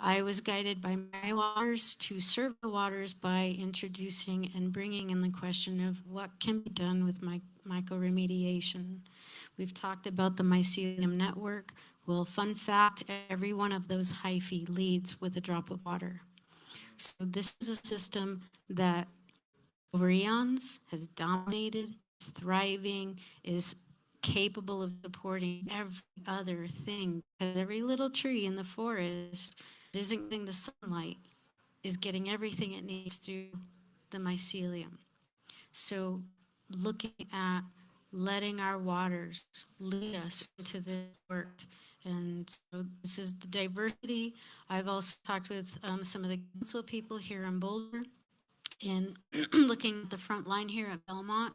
I was guided by my waters to serve the waters by introducing and bringing in the question of what can be done with mycoremediation. We've talked about the mycelium network. Well, fun fact, every one of those hyphae leads with a drop of water. So this is a system that over eons has dominated, is thriving, is capable of supporting every other thing. Because every little tree in the forest that isn't getting the sunlight is getting everything it needs through the mycelium. So looking at letting our waters lead us into this work. And so this is the diversity. I've also talked with some of the council people here in Boulder and looking at the front line here at Belmont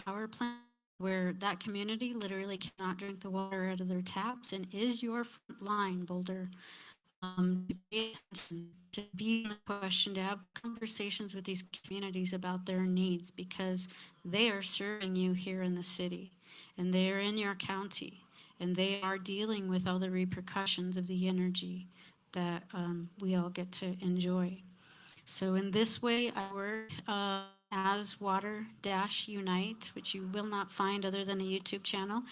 power plant. where that community literally cannot drink the water out of their taps and is your front line, Boulder. To pay attention, to be in the question, to have conversations with these communities about their needs, because they are serving you here in the city, and they are in your county, and they are dealing with all the repercussions of the energy that we all get to enjoy. So in this way, I work as Water-Unite, which you will not find other than a YouTube channel.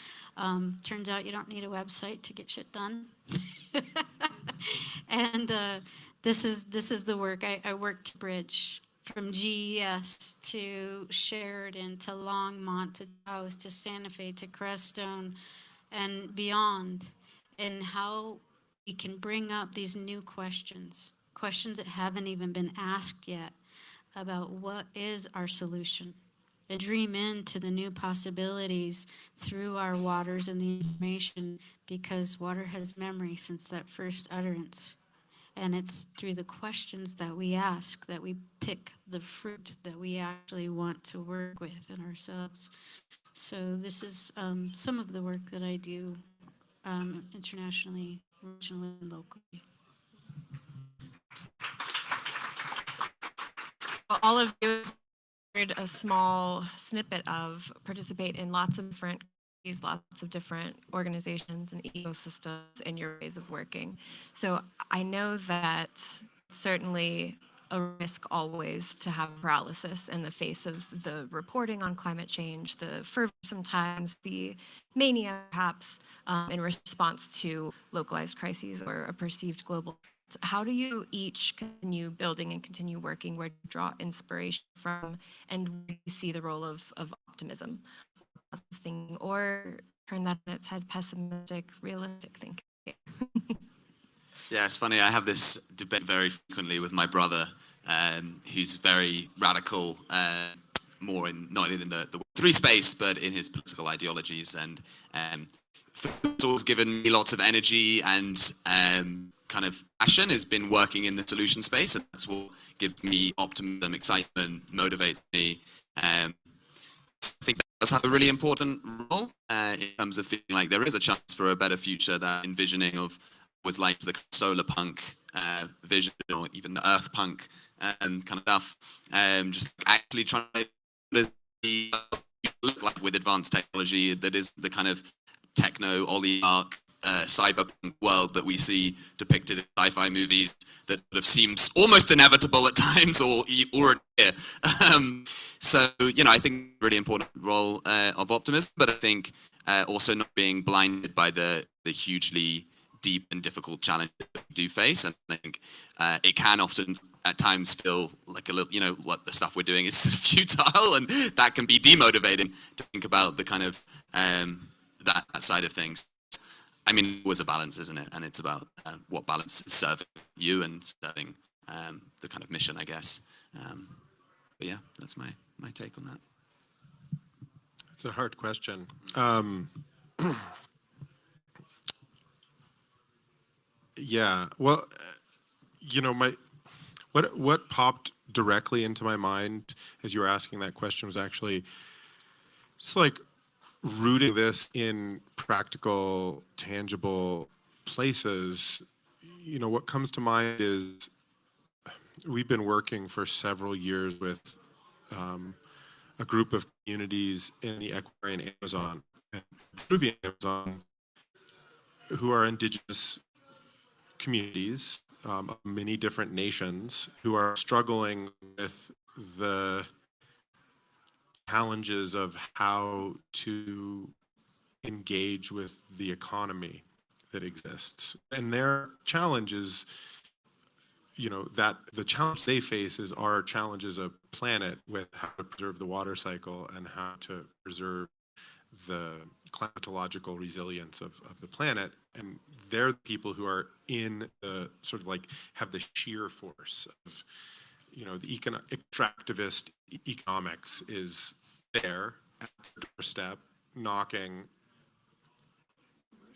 Turns out you don't need a website to get shit done. And this is the work. I worked to bridge from GES to Sheridan to Longmont to Taos to Santa Fe to Crestone and beyond, and how we can bring up these new questions that haven't even been asked yet about what is our solution, and dream into the new possibilities through our waters and the information, because water has memory since that first utterance. And it's through the questions that we ask that we pick the fruit that we actually want to work with in ourselves. So this is some of the work that I do internationally, regionally, and locally. All of you heard a small snippet of participate in lots of different countries, lots of different organizations and ecosystems in your ways of working. So I know that certainly a risk always to have paralysis in the face of the reporting on climate change, the fervor sometimes, the mania perhaps, in response to localized crises or a perceived global. How do you each continue building and continue working? Where do you draw inspiration from? And where do you see the role of optimism? Thing, or turn that on its head, pessimistic, realistic thinking? Yeah, it's funny. I have this debate very frequently with my brother, who's very radical, more in not in the Web3 space, but in his political ideologies. And it's always given me lots of energy and kind of passion. Has been working in the solution space, and that's what gives me optimism, excitement, motivates me. I think that does have a really important role in terms of feeling like there is a chance for a better future. That envisioning of was like the solar punk vision, or even the earth punk kind of stuff. Just actually trying to look like with advanced technology that is the kind of techno oligarch cyberpunk world that we see depicted in sci-fi movies that sort of seems almost inevitable at times, or already here. So, you know, I think really important role of optimism, but I think also not being blinded by the hugely deep and difficult challenges that we do face. And I think it can often at times feel like a little, you know, what the stuff we're doing is sort of futile, and that can be demotivating to think about the kind of that side of things. I mean, it was a balance, isn't it? And it's about what balance is serving you and serving the kind of mission, I guess. But yeah, that's my take on that. It's a hard question. Yeah, well, you know, what popped directly into my mind as you were asking that question was actually just like rooting this in practical, tangible places. You know, what comes to mind is we've been working for several years with a group of communities in the Ecuadorian Amazon and Peruvian Amazon who are indigenous communities of many different nations who are struggling with the challenges of how to engage with the economy that exists. And their challenge is, you know, that the challenge they face is our challenge as a planet with how to preserve the water cycle and how to preserve the climatological resilience of the planet. And they're the people who are in the sort of like have the sheer force of, you know, the extractivist economics is there at their doorstep, knocking,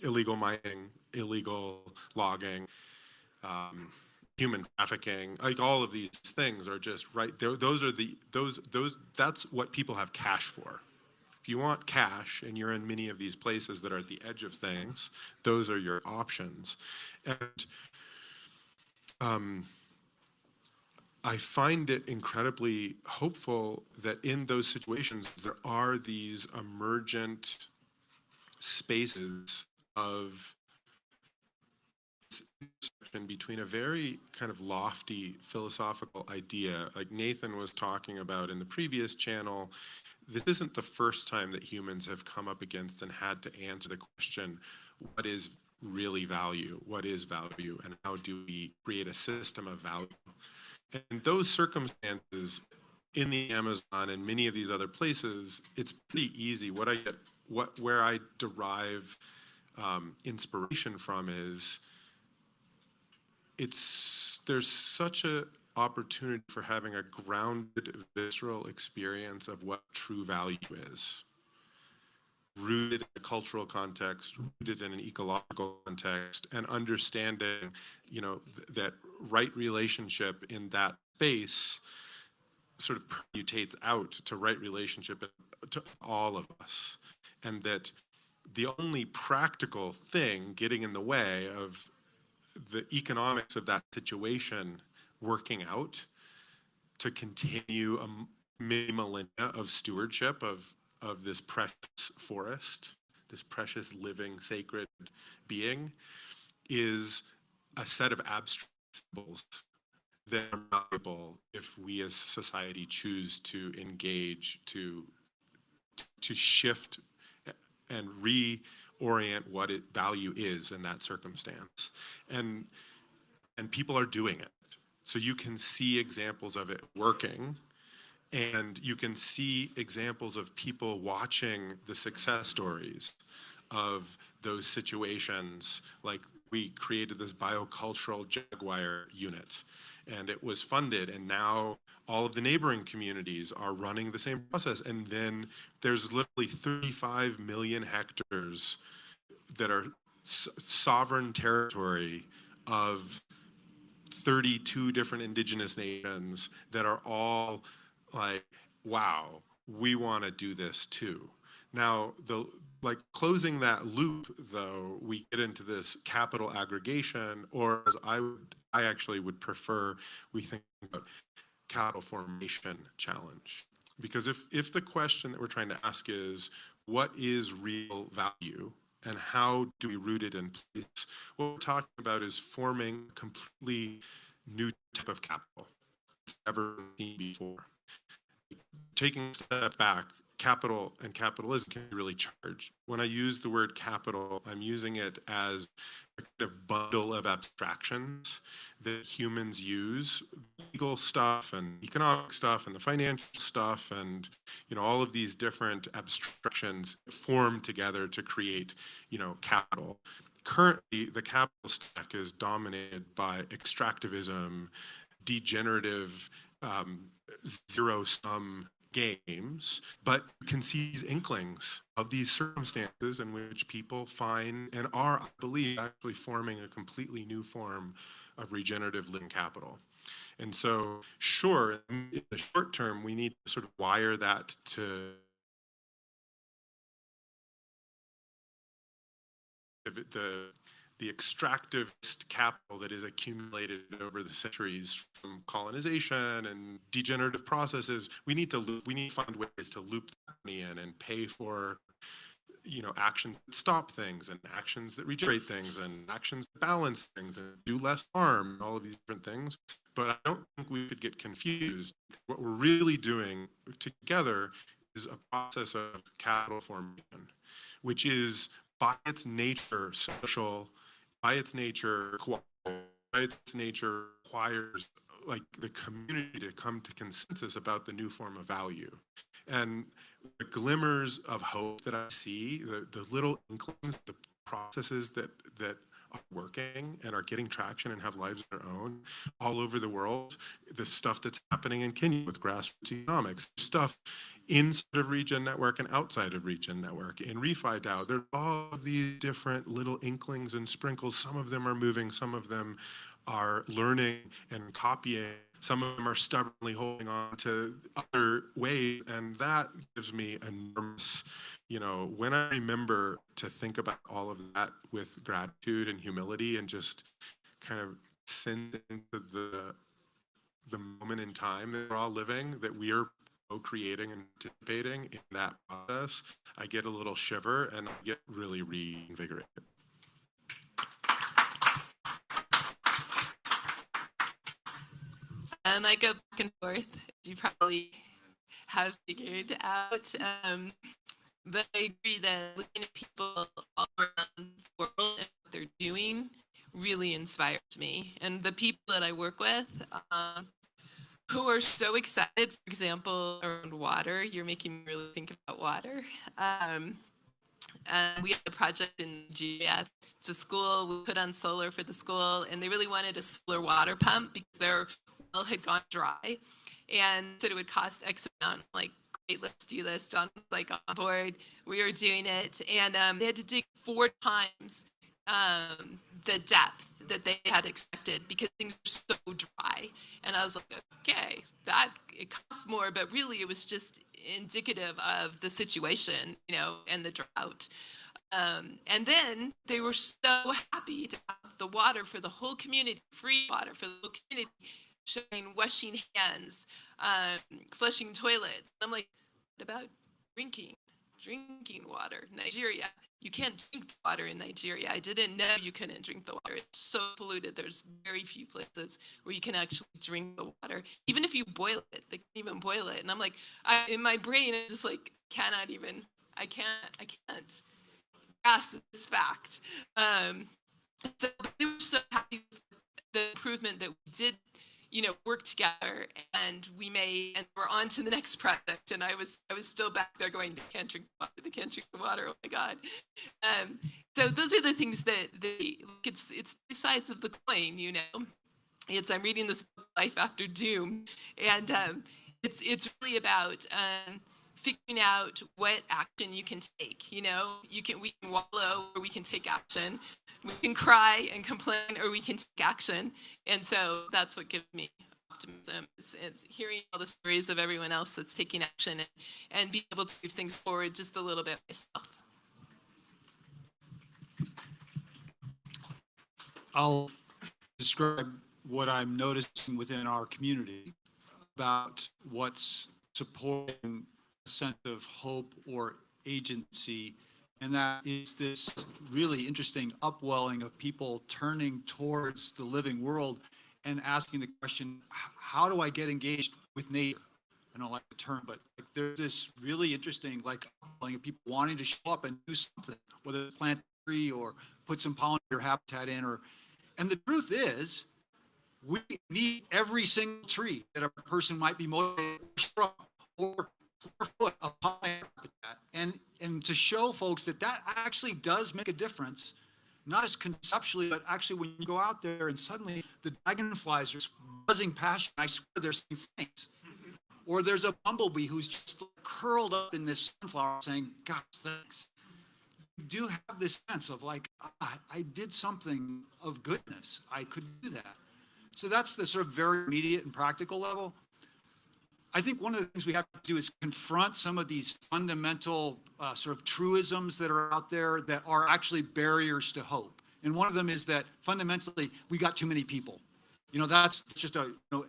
illegal mining, illegal logging, human trafficking, like all of these things are just right there. Those are that's what people have cash for, If you want cash and you're in many of these places that are at the edge of things, those are your options. And I find it incredibly hopeful that in those situations, there are these emergent spaces of intersection between a very kind of lofty philosophical idea, like Nathan was talking about in the previous channel. This isn't the first time that humans have come up against and had to answer the question, what is really value? What is value? And how do we create a system of value? And those circumstances in the Amazon and many of these other places, it's pretty easy. Where I derive inspiration from is there's such a opportunity for having a grounded, visceral experience of what true value is, rooted in a cultural context, rooted in an ecological context, and understanding, that right relationship in that space sort of permutates out to right relationship to all of us, and that the only practical thing getting in the way of the economics of that situation working out to continue many millennia of stewardship of this precious forest, this precious living sacred being, is a set of abstract symbols that are malleable if we as society choose to engage, to shift and reorient what value is in that circumstance. And people are doing it. So you can see examples of it working, and you can see examples of people watching the success stories of those situations. Like, we created this biocultural jaguar unit, and it was funded, and now all of the neighboring communities are running the same process. And then there's literally 35 million hectares that are sovereign territory of 32 different indigenous nations that are all like, wow, we want to do this too. Now, closing that loop, though, we get into this capital aggregation, or as I actually would prefer, we think about capital formation challenge. Because if the question that we're trying to ask is, what is real value and how do we root it in place? What we're talking about is forming a completely new type of capital it's never seen before. Taking a step back, capital and capitalism can be really charged. When I use the word capital, I'm using it as a kind of bundle of abstractions that humans use, legal stuff and economic stuff and the financial stuff, and all of these different abstractions form together to create capital. Currently, the capital stack is dominated by extractivism, degenerative, zero-sum games, but you can see these inklings of these circumstances in which people find and are, I believe, actually forming a completely new form of regenerative living capital. And so, sure, in the short term, we need to sort of wire that to the extractivist capital that is accumulated over the centuries from colonization and degenerative processes. We need to find ways to loop that money in and pay for actions that stop things, and actions that regenerate things, and actions that balance things and do less harm, and all of these different things. But I don't think we could get confused. What we're really doing together is a process of capital formation, which is by its nature social, by its nature requires like the community to come to consensus about the new form of value. And the glimmers of hope that I see, the little inklings, the processes that are working and are getting traction and have lives of their own all over the world, the stuff that's happening in Kenya with grassroots economics, stuff inside of Regen Network and outside of Regen Network, in ReFi DAO, there's all of these different little inklings and sprinkles. Some of them are moving, some of them are learning and copying Some of them are stubbornly holding on to other ways, and that gives me enormous, when I remember to think about all of that with gratitude and humility and just kind of send into the moment in time that we're all living, that we are co-creating and participating in that process, I get a little shiver and I get really reinvigorated. I go back and forth, as you probably have figured out. But I agree that looking at people all around the world and what they're doing really inspires me. And the people that I work with who are so excited, for example, around water, you're making me really think about water. We had a project in Nigeria. It's a school. We put on solar for the school, and they really wanted a solar water pump because their well had gone dry, and said it would cost X amount. Like, great, let's do this. John was like on board. We were doing it, and they had to dig 4 times the depth that they had expected because things were so dry. And I was like, okay, it costs more, but really it was just indicative of the situation, and the drought. And then they were so happy to have the water for the whole community, free water for the whole community, showing washing hands, flushing toilets. I'm like, what about drinking water? Nigeria, you can't drink the water in Nigeria. I didn't know you couldn't drink the water. It's so polluted. There's very few places where you can actually drink the water. Even if you boil it, they can't even boil it. And I'm like, in my brain, I'm just like, I can't grasp this fact. So they were so happy with the improvement that we did, work together, and we made, and we're on to the next project. And I was still back there going, they can't drink the water. Oh my God. So those are the things that it's 2 sides of the coin, I'm reading this book, Life After Doom, and it's really about figuring out what action you can take. We can wallow, or we can take action. We can cry and complain, or we can take action. And so that's what gives me optimism, is hearing all the stories of everyone else that's taking action, and being able to move things forward just a little bit myself. I'll describe what I'm noticing within our community about what's supporting a sense of hope or agency. And that is this really interesting upwelling of people turning towards the living world and asking the question, how do I get engaged with nature? I don't like the term, but there's this really interesting upwelling of people wanting to show up and do something, whether it's plant a tree or put some pollinator habitat in. And the truth is, we need every single tree that a person might be motivated or foot of pollinator habitat. And to show folks that actually does make a difference, not as conceptually, but actually when you go out there and suddenly the dragonflies are buzzing past you, and I swear they're saying thanks. Or there's a bumblebee who's just curled up in this sunflower saying, gosh, thanks. You do have this sense of I did something of goodness. I could do that. So that's the sort of very immediate and practical level. I think one of the things we have to do is confront some of these fundamental sort of truisms that are out there that are actually barriers to hope. And one of them is that fundamentally we got too many people. That's just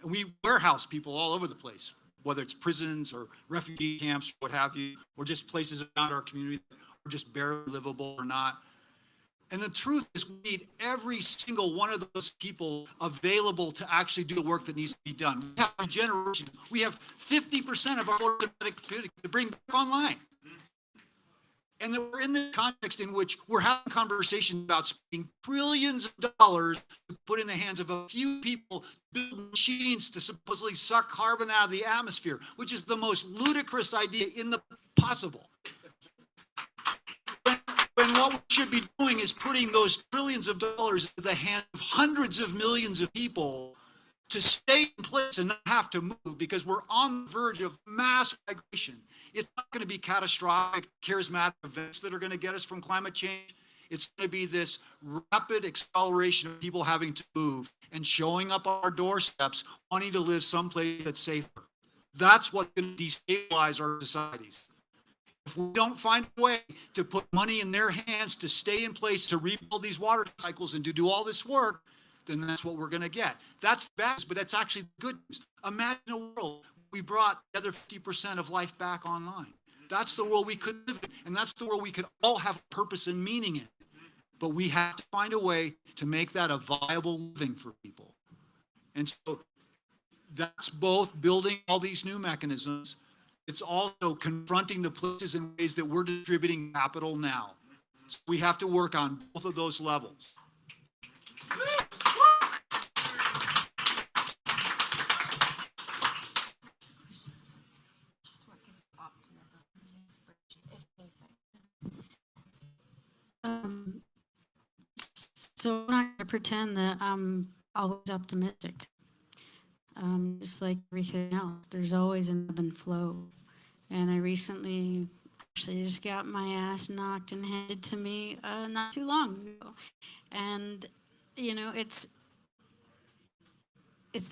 we warehouse people all over the place, whether it's prisons or refugee camps, what have you, or just places around our community that are just barely livable or not. And the truth is we need every single one of those people available to actually do the work that needs to be done. We have regeneration. We have 50% of our community to bring back online. And then we're in the context in which we're having conversations about spending trillions of dollars to put in the hands of a few people to build machines to supposedly suck carbon out of the atmosphere, which is the most ludicrous idea in the possible. When what we should be doing is putting those trillions of dollars into the hands of hundreds of millions of people to stay in place and not have to move, because we're on the verge of mass migration. It's not going to be catastrophic, charismatic events that are going to get us from climate change. It's going to be this rapid acceleration of people having to move and showing up on our doorsteps, wanting to live someplace that's safer. That's what's going to destabilize our societies. If we don't find a way to put money in their hands to stay in place, to rebuild these water cycles and to do all this work, then that's what we're going to get. That's bad news, but that's actually good news. Imagine a world we brought the other 50% of life back online. That's the world we could live in, and that's the world we could all have purpose and meaning in. But we have to find a way to make that a viable living for people. And so that's both building all these new mechanisms. It's also confronting the places and ways that we're distributing capital now. So we have to work on both of those levels. So I'm not going to pretend that I'm always optimistic. Just like everything else, there's always an ebb and flow. And I recently actually just got my ass knocked and handed to me not too long ago. And, you know, it's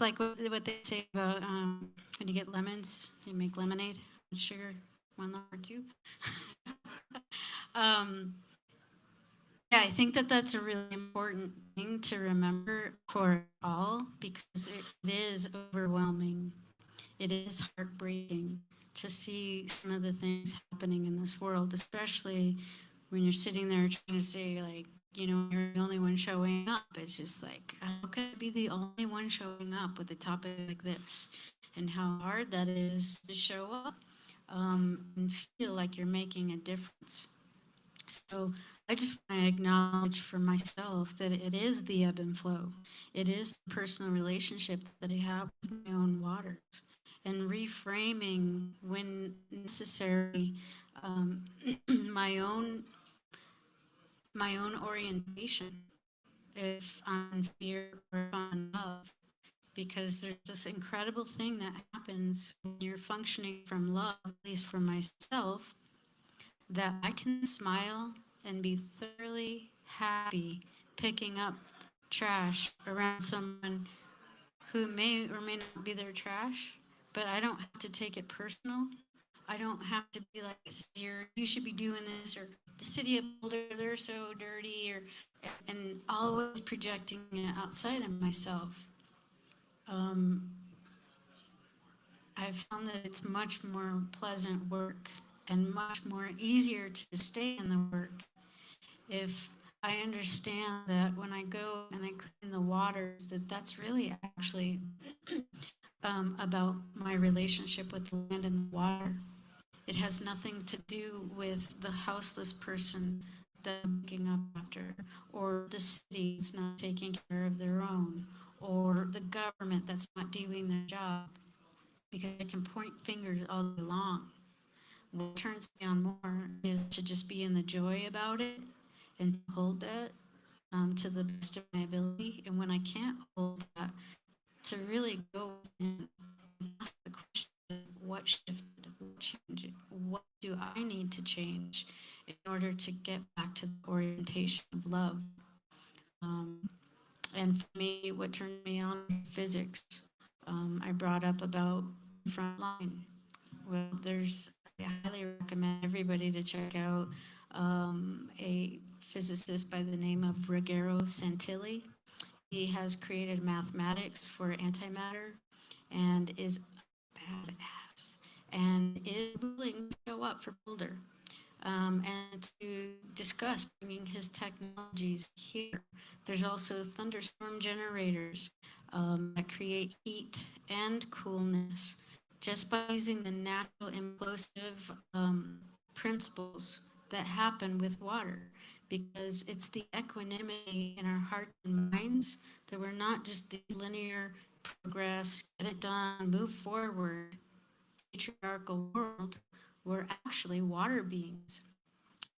like what they say about when you get lemons, you make lemonade, sugar, 1 or 2. Yeah, I think that that's a really important thing to remember for all, because it is overwhelming. It is heartbreaking to see some of the things happening in this world, especially when you're sitting there trying to say, like, you know, you're the only one showing up. It's just like, how could I be the only one showing up with a topic like this? And how hard that is to show up and feel like you're making a difference. So I just want to acknowledge for myself that it is the ebb and flow. It is the personal relationship that I have with my own waters, and reframing when necessary my own orientation, if I'm in fear or if I'm in love, because there's this incredible thing that happens when you're functioning from love, at least for myself, that I can smile and be thoroughly happy picking up trash around someone who may or may not be their trash, but I don't have to take it personal. I don't have to be like, you should be doing this, or the city of Boulder, they're so dirty, or and always projecting it outside of myself. I've found that it's much more pleasant work and much more easier to stay in the work if I understand that when I go and I clean the waters, that's really actually about my relationship with the land and the water. It has nothing to do with the houseless person that I'm picking up after, or the city that's not taking care of their own, or the government that's not doing their job, because I can point fingers all day long. What turns me on more is to just be in the joy about it and hold that to the best of my ability. And when I can't hold that, to really go and ask the question, what shifted, what changed, what do I need to change in order to get back to the orientation of love? And for me, what turned me on was physics. I brought up about frontline. Well, I highly recommend everybody to check out a physicist by the name of Ruggero Santilli. He has created mathematics for antimatter and is badass and is willing to show up for Boulder and to discuss bringing his technologies here. There's also thunderstorm generators that create heat and coolness just by using the natural implosive principles that happen with water, because it's the equanimity in our hearts and minds that we're not just the linear progress, get it done, move forward, patriarchal world. We're actually water beings.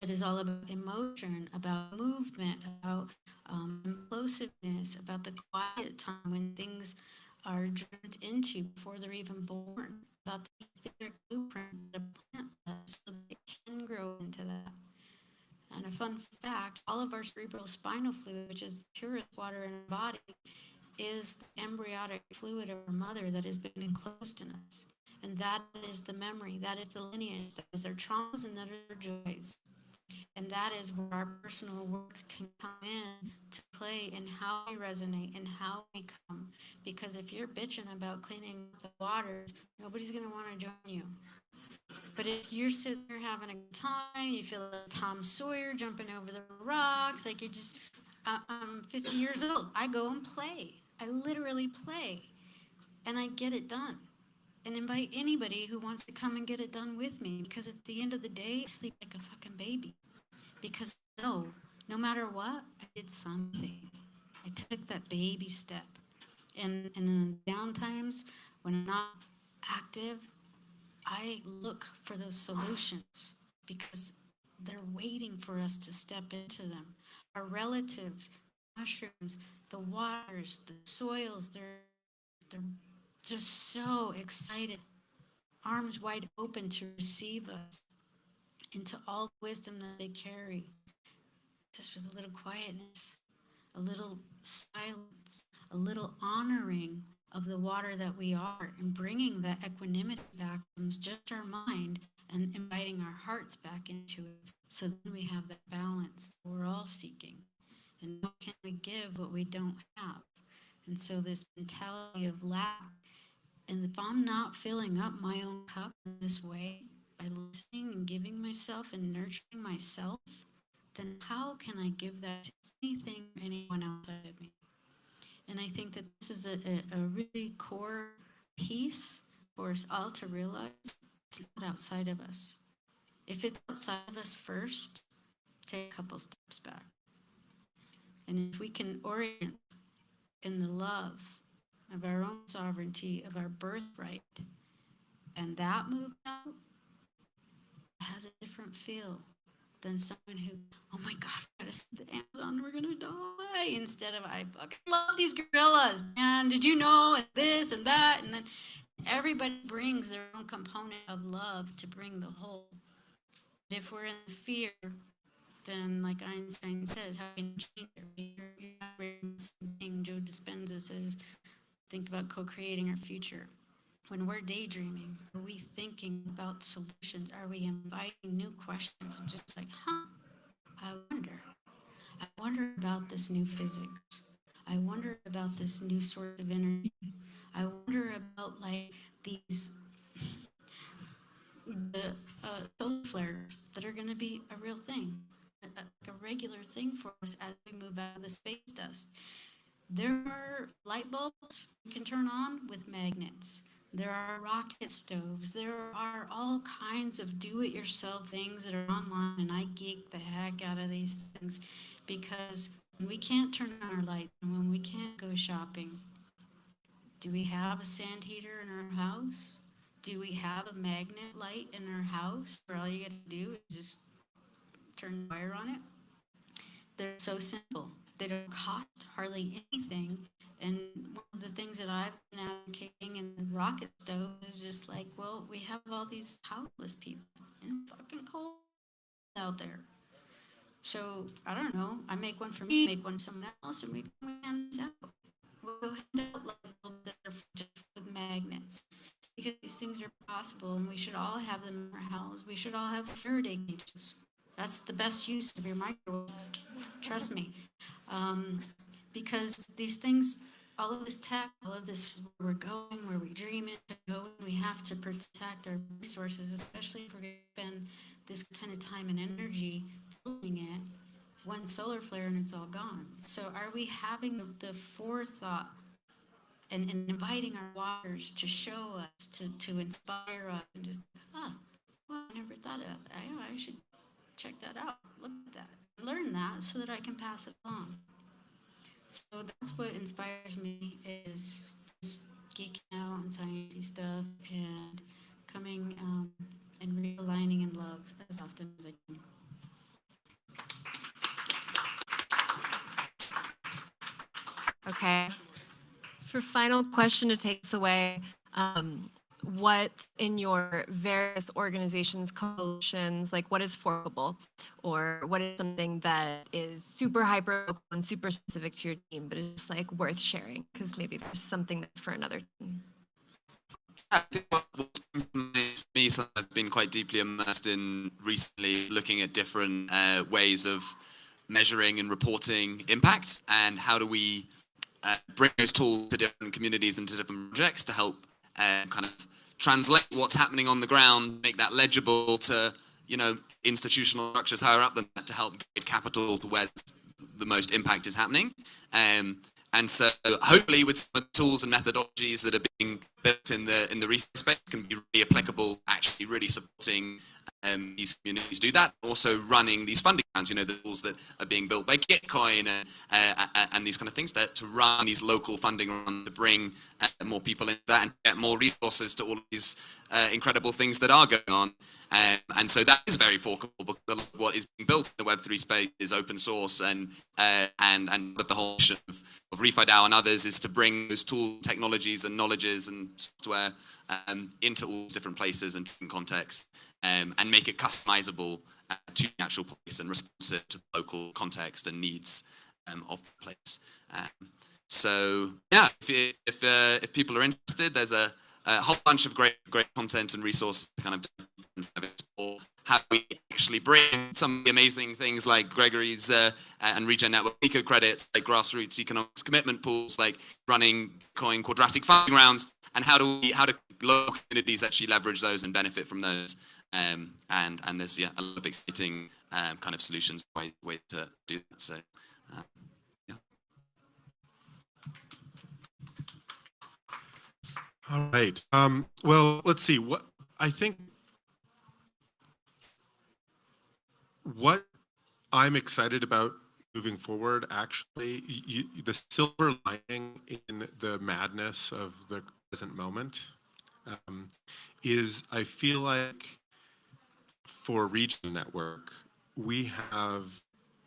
It is all about emotion, about movement, about implosiveness, about the quiet time when things are dreamt into before they're even born, about the etheric blueprint that a plant does so that it can grow into that. And if fun fact, all of our cerebral spinal fluid, which is the purest water in our body, is the embryonic fluid of our mother that has been enclosed in us. And that is the memory, that is the lineage, that is our traumas and that are our joys. And that is where our personal work can come in to play in how we resonate and how we come. Because if you're bitching about cleaning up the waters, nobody's going to want to join you. But if you're sitting there having a good time, you feel like Tom Sawyer jumping over the rocks, like you're just, I'm 50 years old. I go and play. I literally play. And I get it done. And invite anybody who wants to come and get it done with me. Because at the end of the day, I sleep like a fucking baby. Because no matter what, I did something. I took that baby step. And in the down times, when I'm not active, I look for those solutions because they're waiting for us to step into them. Our relatives, mushrooms, the waters, the soils, they're just so excited, arms wide open to receive us into all the wisdom that they carry. Just with a little quietness, a little silence, a little honoring of the water that we are, and bringing that equanimity back from just our mind and inviting our hearts back into it. So then we have that balance that we're all seeking. And how can we give what we don't have? And so this mentality of lack, and if I'm not filling up my own cup in this way, by listening and giving myself and nurturing myself, then how can I give that to anything or anyone outside of me? And I think that this is a really core piece for us all to realize it's not outside of us. If it's outside of us first, take a couple steps back. And if we can orient in the love of our own sovereignty, of our birthright, and that moves out, it has a different feel than someone who, oh my God, we gotta see the Amazon, we're gonna die. Instead of, I fucking love these gorillas, man. Did you know? And this and that. And then everybody brings their own component of love to bring the whole. But if we're in fear, then like Einstein says, how can you change it? You're not bringing something. Joe Dispenza says, think about co-creating our future. When we're daydreaming, are we thinking about solutions? Are we inviting new questions? And just like, I wonder about this new physics. I wonder about this new source of energy. I wonder about like these the solar flares that are going to be a real thing, a regular thing for us as we move out of the space dust. There are light bulbs we can turn on with magnets. There are rocket stoves. There are all kinds of do-it-yourself things that are online, and I geek the heck out of these things because when we can't turn on our lights and when we can't go shopping, do we have a sand heater in our house? Do we have a magnet light in our house where all you got to do is just turn the wire on it? They're so simple. They don't cost hardly anything. And one of the things that I've been advocating in the rocket stove is just like, well, we have all these houseless people. It's fucking cold out there. So, I don't know. I make one for me, make one for someone else, and we can hand this out. We'll go hand out light bulbs that are just with magnets. Because these things are possible, and we should all have them in our house. We should all have Faraday cages. That's the best use of your microwave. Trust me. Because these things, all of this tech, all of this, where we're going, where we dream it to go, we have to protect our resources, especially if we're going to spend this kind of time and energy filling it. One solar flare and it's all gone. So are we having the forethought and inviting our waters to show us, to inspire us, and just, well, I never thought of that. I should check that out. Look at that. Learn that so that I can pass it on. So that's what inspires me, is just geeking out on sciencey stuff and coming and realigning in love as often as I can. Okay. For final question to take us away, what in your various organizations, coalitions, like what is forkable, or what is something that is super hyper local and super specific to your team, but it's like worth sharing because maybe there's something for another team. I think what comes to mind for me, something I've been quite deeply immersed in recently, looking at different ways of measuring and reporting impact, and how do we bring those tools to different communities and to different projects to help kind of translate what's happening on the ground, make that legible to, you know, institutional structures higher up than that to help get capital to where the most impact is happening. And so hopefully with some of the tools and methodologies that are being built in the research space can be really applicable, actually really supporting these communities do that. Also running these funding rounds, you know, the tools that are being built by Gitcoin and these kind of things to run these local funding rounds to bring more people into that and get more resources to all of these incredible things that are going on. And so that is very forkable because a lot of what is being built in the Web3 space is open source, and the whole mission of RefiDAO and others is to bring those tools, technologies and knowledges and software into all different places and different contexts, and make it customizable to the actual place and responsive to the local context and needs of the place. So yeah, if people are interested, there's a whole bunch of great content and resources to kind of explore how we actually bring some of the amazing things like Gregory's and Regen Network eco credits, like grassroots economics commitment pools, like running coin quadratic funding rounds, and how do local communities actually leverage those and benefit from those. And there's a lot of exciting kind of solutions way to do that. So yeah. All right. Well, let's see. What I think what I'm excited about moving forward, actually, the silver lining in the madness of the present moment is I feel like for Regen Network, we have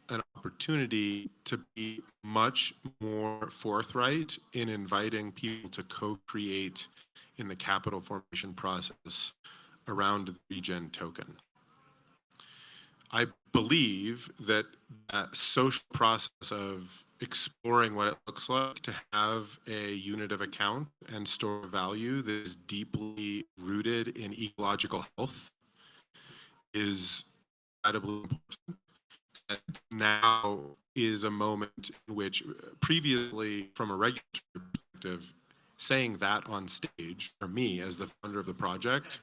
an opportunity to be much more forthright in inviting people to co-create in the capital formation process around the Regen token. I believe that that social process of exploring what it looks like to have a unit of account and store value that is deeply rooted in ecological health is incredibly important. And now is a moment in which previously, from a regulatory perspective, saying that on stage for me as the founder of the project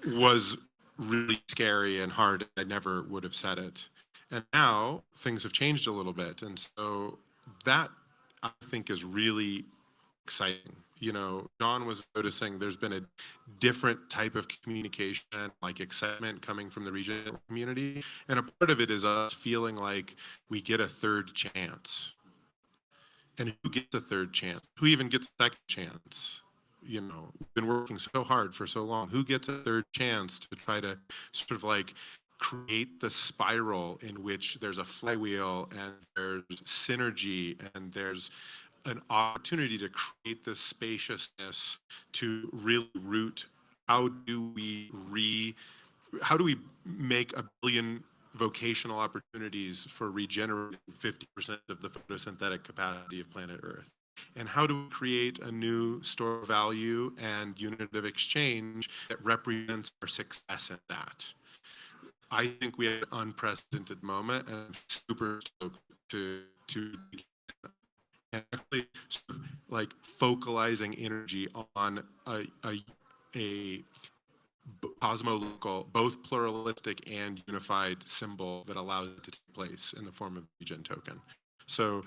was really scary and hard. I never would have said it. And now things have changed a little bit. And so that I think is really exciting. You know, John was noticing there's been a different type of communication, like excitement coming from the Regen community. And a part of it is us feeling like we get a third chance. And who gets a third chance? Who even gets a second chance? You know, we've been working so hard for so long. Who gets a third chance to try to sort of like create the spiral in which there's a flywheel and there's synergy and there's an opportunity to create this spaciousness to really root how do we make a billion vocational opportunities for regenerating 50% of the photosynthetic capacity of planet Earth? And how do we create a new store of value and unit of exchange that represents our success at that? I think we had an unprecedented moment, and I'm super stoked to and actually sort of like focalizing energy on a cosmological, both pluralistic and unified symbol that allows it to take place in the form of the Regen token. So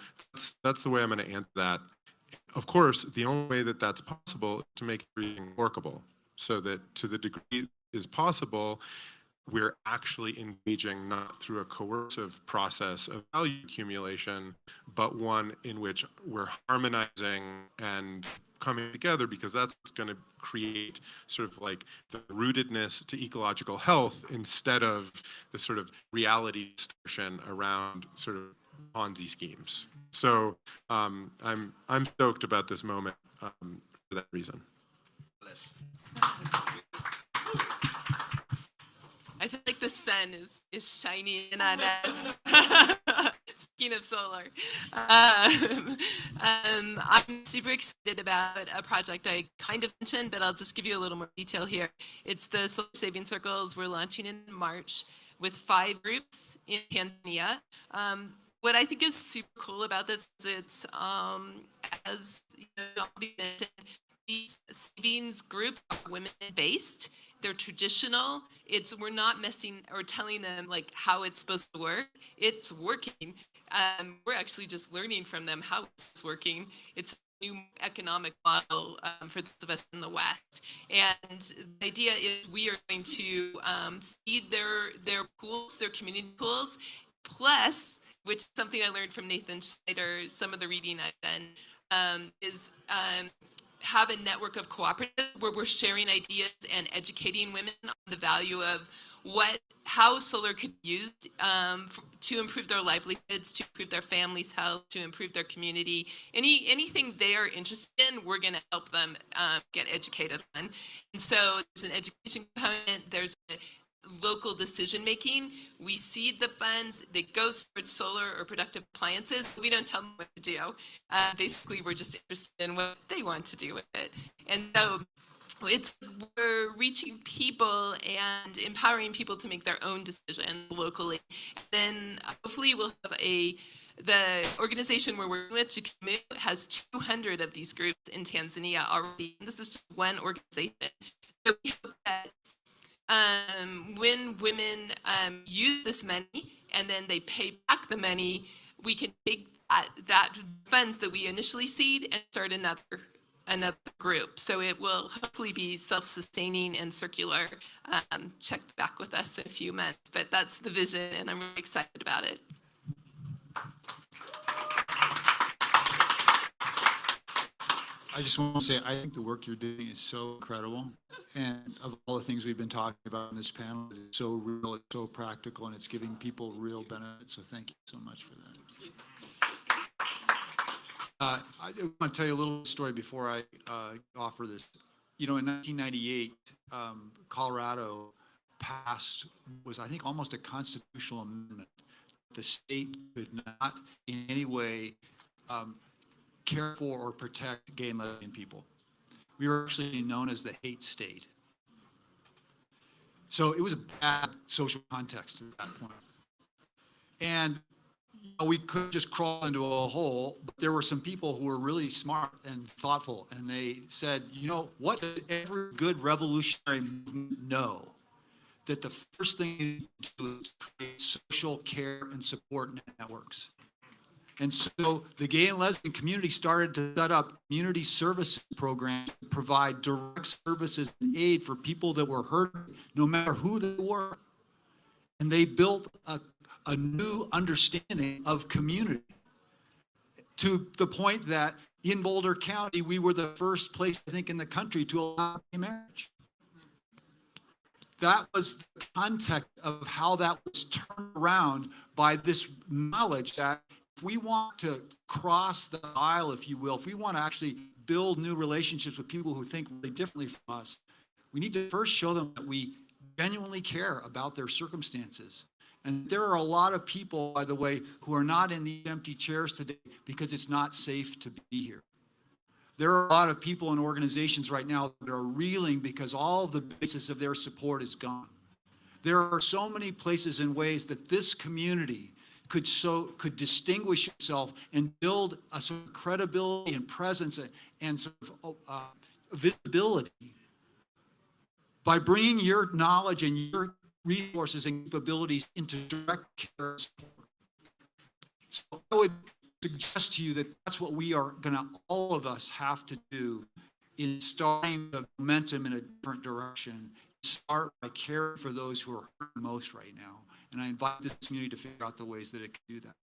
that's the way I'm going to answer that. Of course, the only way that that's possible is to make everything workable, so that to the degree is possible, we're actually engaging not through a coercive process of value accumulation, but one in which we're harmonizing and coming together, because that's what's going to create sort of like the rootedness to ecological health instead of the sort of reality distortion around sort of Ponzi schemes. So I'm stoked about this moment for that reason. I feel like the sun is shining in on us. Speaking of solar, I'm super excited about a project I kind of mentioned, but I'll just give you a little more detail here. It's the Solar Saving Circles. We're launching in March with 5 groups in Tanzania. What I think is super cool about this is it's, as you know, mentioned, these savings groups are women-based. They're traditional. We're not messing or telling them like how it's supposed to work. It's working. We're actually just learning from them how it's working. It's a new economic model for those of us in the West. And the idea is we are going to seed their pools, their community pools, plus, which is something I learned from Nathan Schneider, some of the reading I've done, is have a network of cooperatives where we're sharing ideas and educating women on the value of how solar could be used to improve their livelihoods, to improve their family's health, to improve their community. Anything they are interested in, we're going to help them get educated on. And so there's an education component, there's a local decision making. We seed the funds, they go towards solar or productive appliances. We don't tell them what to do. Basically, we're just interested in what they want to do with it. And so we're reaching people and empowering people to make their own decisions locally. And then hopefully we'll have the organization we're working with, Economies, has 200 of these groups in Tanzania already. And this is just one organization. So we hope that when women use this money and then they pay back the money, we can take that funds that we initially seed and start another group. So it will hopefully be self-sustaining and circular. Check back with us in a few months, but that's the vision and I'm really excited about it. I just want to say, I think the work you're doing is so incredible. And of all the things we've been talking about in this panel, it's so real, it's so practical, and it's giving people real benefits. So thank you so much for that. I want to tell you a little story before I offer this. You know, in 1998, Colorado passed, I think, almost a constitutional amendment. The state could not in any way care for or protect gay and lesbian people. We were actually known as the hate state. So it was a bad social context at that point. And we could just crawl into a hole, but there were some people who were really smart and thoughtful, and they said, you know, what does every good revolutionary movement know? That the first thing you do is create social care and support networks. And so the gay and lesbian community started to set up community services programs to provide direct services and aid for people that were hurt, no matter who they were. And they built a new understanding of community to the point that in Boulder County, we were the first place, I think, in the country to allow gay marriage. That was the context of how that was turned around by this knowledge that if we want to cross the aisle, if you will, if we want to actually build new relationships with people who think really differently from us, we need to first show them that we genuinely care about their circumstances. And there are a lot of people, by the way, who are not in these empty chairs today because it's not safe to be here. There are a lot of people and organizations right now that are reeling because all of the basis of their support is gone. There are so many places and ways that this community could distinguish itself and build a sort of credibility and presence and sort of visibility by bringing your knowledge and your resources and capabilities into direct care support. So I would suggest to you that that's what we are going to, all of us have to do in starting the momentum in a different direction. Start by caring for those who are hurt most right now. And I invite this community to figure out the ways that it can do that.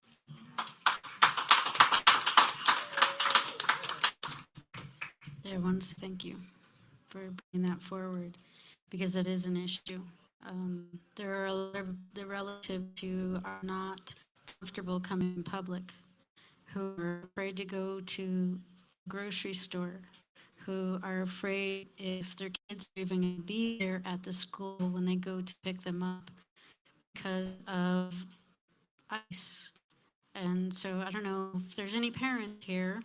I want to say thank you for bringing that forward because it is an issue. There are a lot of the relatives who are not comfortable coming in public, who are afraid to go to the grocery store, who are afraid if their kids are even going to be there at the school when they go to pick them up because of ice. And so I don't know if there's any parents here.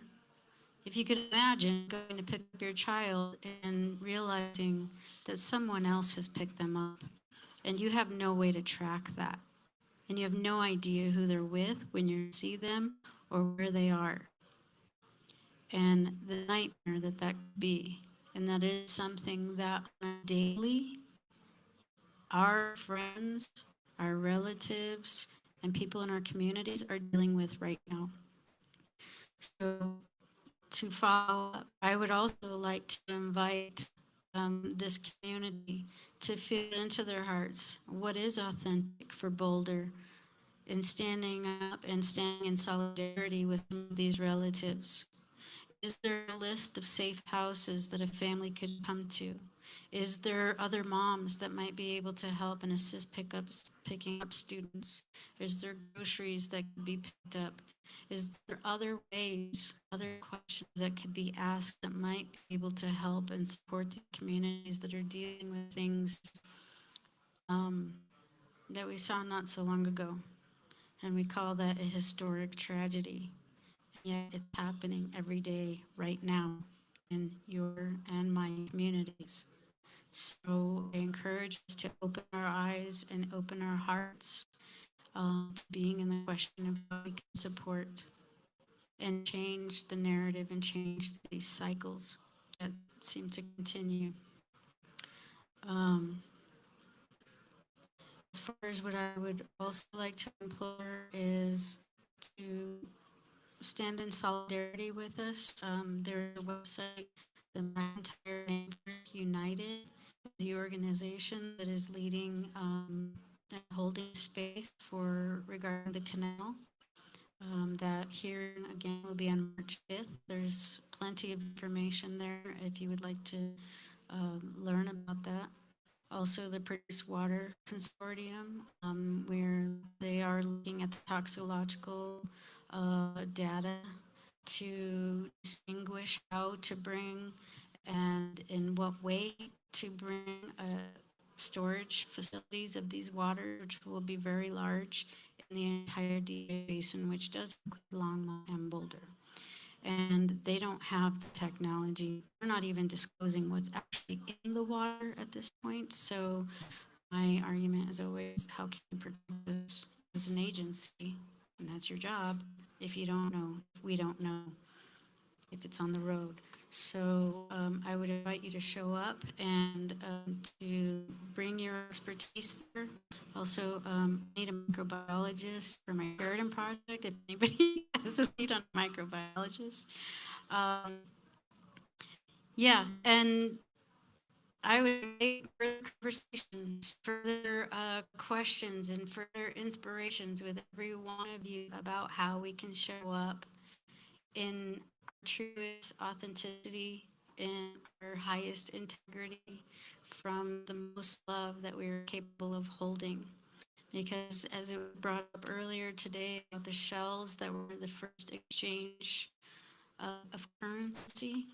If you could imagine going to pick up your child and realizing that someone else has picked them up and you have no way to track that and you have no idea who they're with when you see them or where they are, and the nightmare that that could be. And that is something that on a daily, our friends, our relatives, and people in our communities are dealing with right now. So to follow up, I would also like to invite this community to feel into their hearts what is authentic for Boulder in standing up and standing in solidarity with some of these relatives. Is there a list of safe houses that a family could come to? Is there other moms that might be able to help and assist picking up students? Is there groceries that could be picked up? Is there other ways, other questions that could be asked that might be able to help and support the communities that are dealing with things that we saw not so long ago? And we call that a historic tragedy. And yet it's happening every day right now in your and my communities. So I encourage us to open our eyes and open our hearts to being in the question of how we can support and change the narrative and change these cycles that seem to continue. As far as what I would also like to implore is to stand in solidarity with us. There's a website, the McIntyre Neighbors United, the organization that is leading and holding space for regarding the canal. That hearing again will be on March 5th. There's plenty of information there if you would like to learn about that. Also, the Produced Water Consortium, where they are looking at the toxicological data to distinguish how to bring and in what way to bring storage facilities of these waters, which will be very large in the entire DA basin, which does include Longmont and Boulder. And they don't have the technology. They're not even disclosing what's actually in the water at this point. So my argument is always, how can you protect this as an agency? And that's your job if you don't know, if we don't know, if it's on the road. So I would invite you to show up and to bring your expertise there. Also, I need a microbiologist for my Sheridan project, if anybody has a need on a microbiologist. Yeah, and I would make further conversations, further questions, and further inspirations with every one of you about how we can show up in our truest authenticity, in our highest integrity, from the most love that we're capable of holding. Because as it was brought up earlier today about the shells that were the first exchange of currency,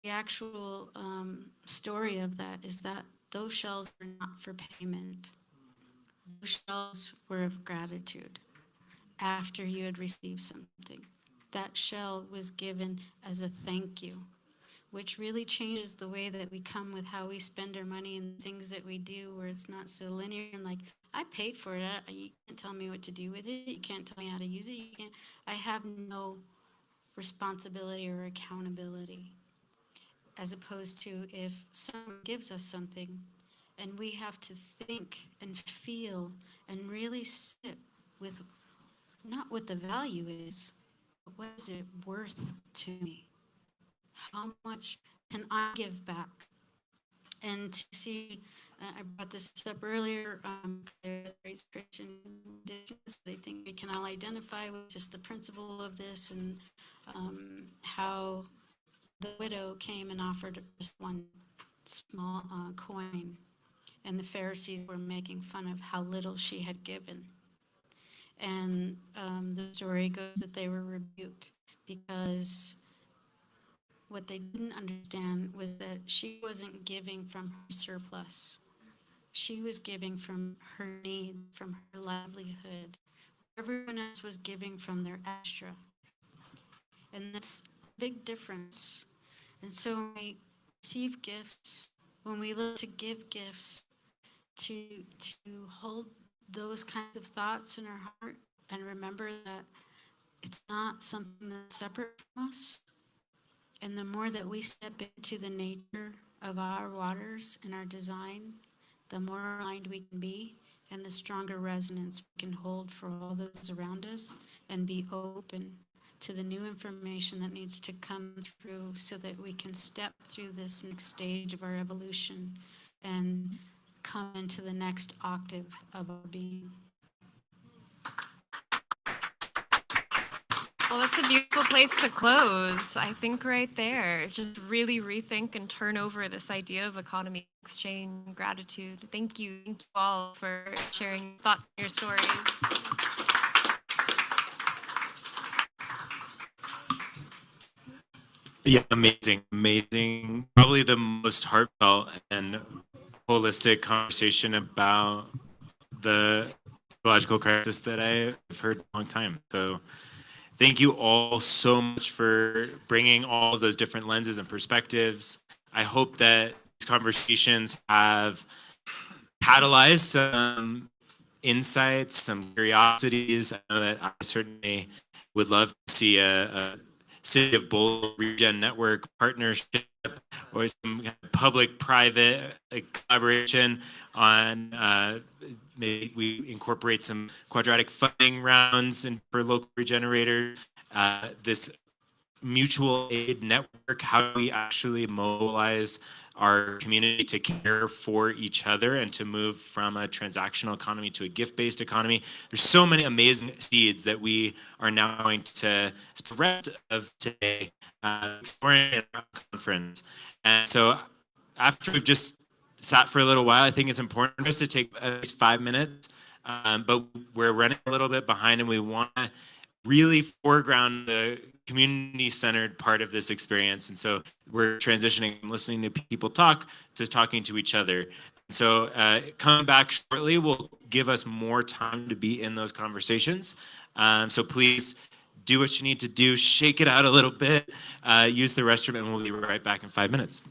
the actual story of that is that those shells were not for payment. Those shells were of gratitude after you had received something. That shell was given as a thank you, which really changes the way that we come with how we spend our money and things that we do, where it's not so linear and like, I paid for it. You can't tell me what to do with it. You can't tell me how to use it. I have no responsibility or accountability. As opposed to if someone gives us something and we have to think and feel and really sit with not what the value is, but what is it worth to me? How much can I give back? And to see, I brought this up earlier, there's Christian Indigenous, I think we can all identify with just the principle of this and how the widow came and offered just one small coin, and the Pharisees were making fun of how little she had given. And the story goes that they were rebuked because what they didn't understand was that she wasn't giving from her surplus. She was giving from her need, from her livelihood. Everyone else was giving from their extra. And that's a big difference. And so when we receive gifts, when we look to give gifts, to hold those kinds of thoughts in our heart and remember that it's not something that's separate from us. And the more that we step into the nature of our waters and our design, the more aligned we can be and the stronger resonance we can hold for all those around us and be open to the new information that needs to come through so that we can step through this next stage of our evolution and come into the next octave of our being. Well, that's a beautiful place to close. I think right there, just really rethink and turn over this idea of economy, exchange, gratitude. Thank you all for sharing your thoughts and your stories. Yeah, amazing. Probably the most heartfelt and holistic conversation about the ecological crisis that I've heard in a long time. So thank you all so much for bringing all of those different lenses and perspectives. I hope that these conversations have catalyzed some insights, some curiosities. I know that I certainly would love to see a City of Boulder Regen Network partnership or some kind of public-private collaboration on maybe we incorporate some quadratic funding rounds and for local regenerators. This mutual aid network, how do we actually mobilize our community to care for each other and to move from a transactional economy to a gift-based economy. There's so many amazing seeds that we are now going to spread of today, exploring at our conference. And so after we've just sat for a little while, I think it's important for us to take at least 5 minutes, but we're running a little bit behind and we want to really foreground the community-centered part of this experience. And so we're transitioning from listening to people talk to talking to each other. And so coming back shortly will give us more time to be in those conversations. So please do what you need to do, shake it out a little bit, use the restroom, and we'll be right back in 5 minutes.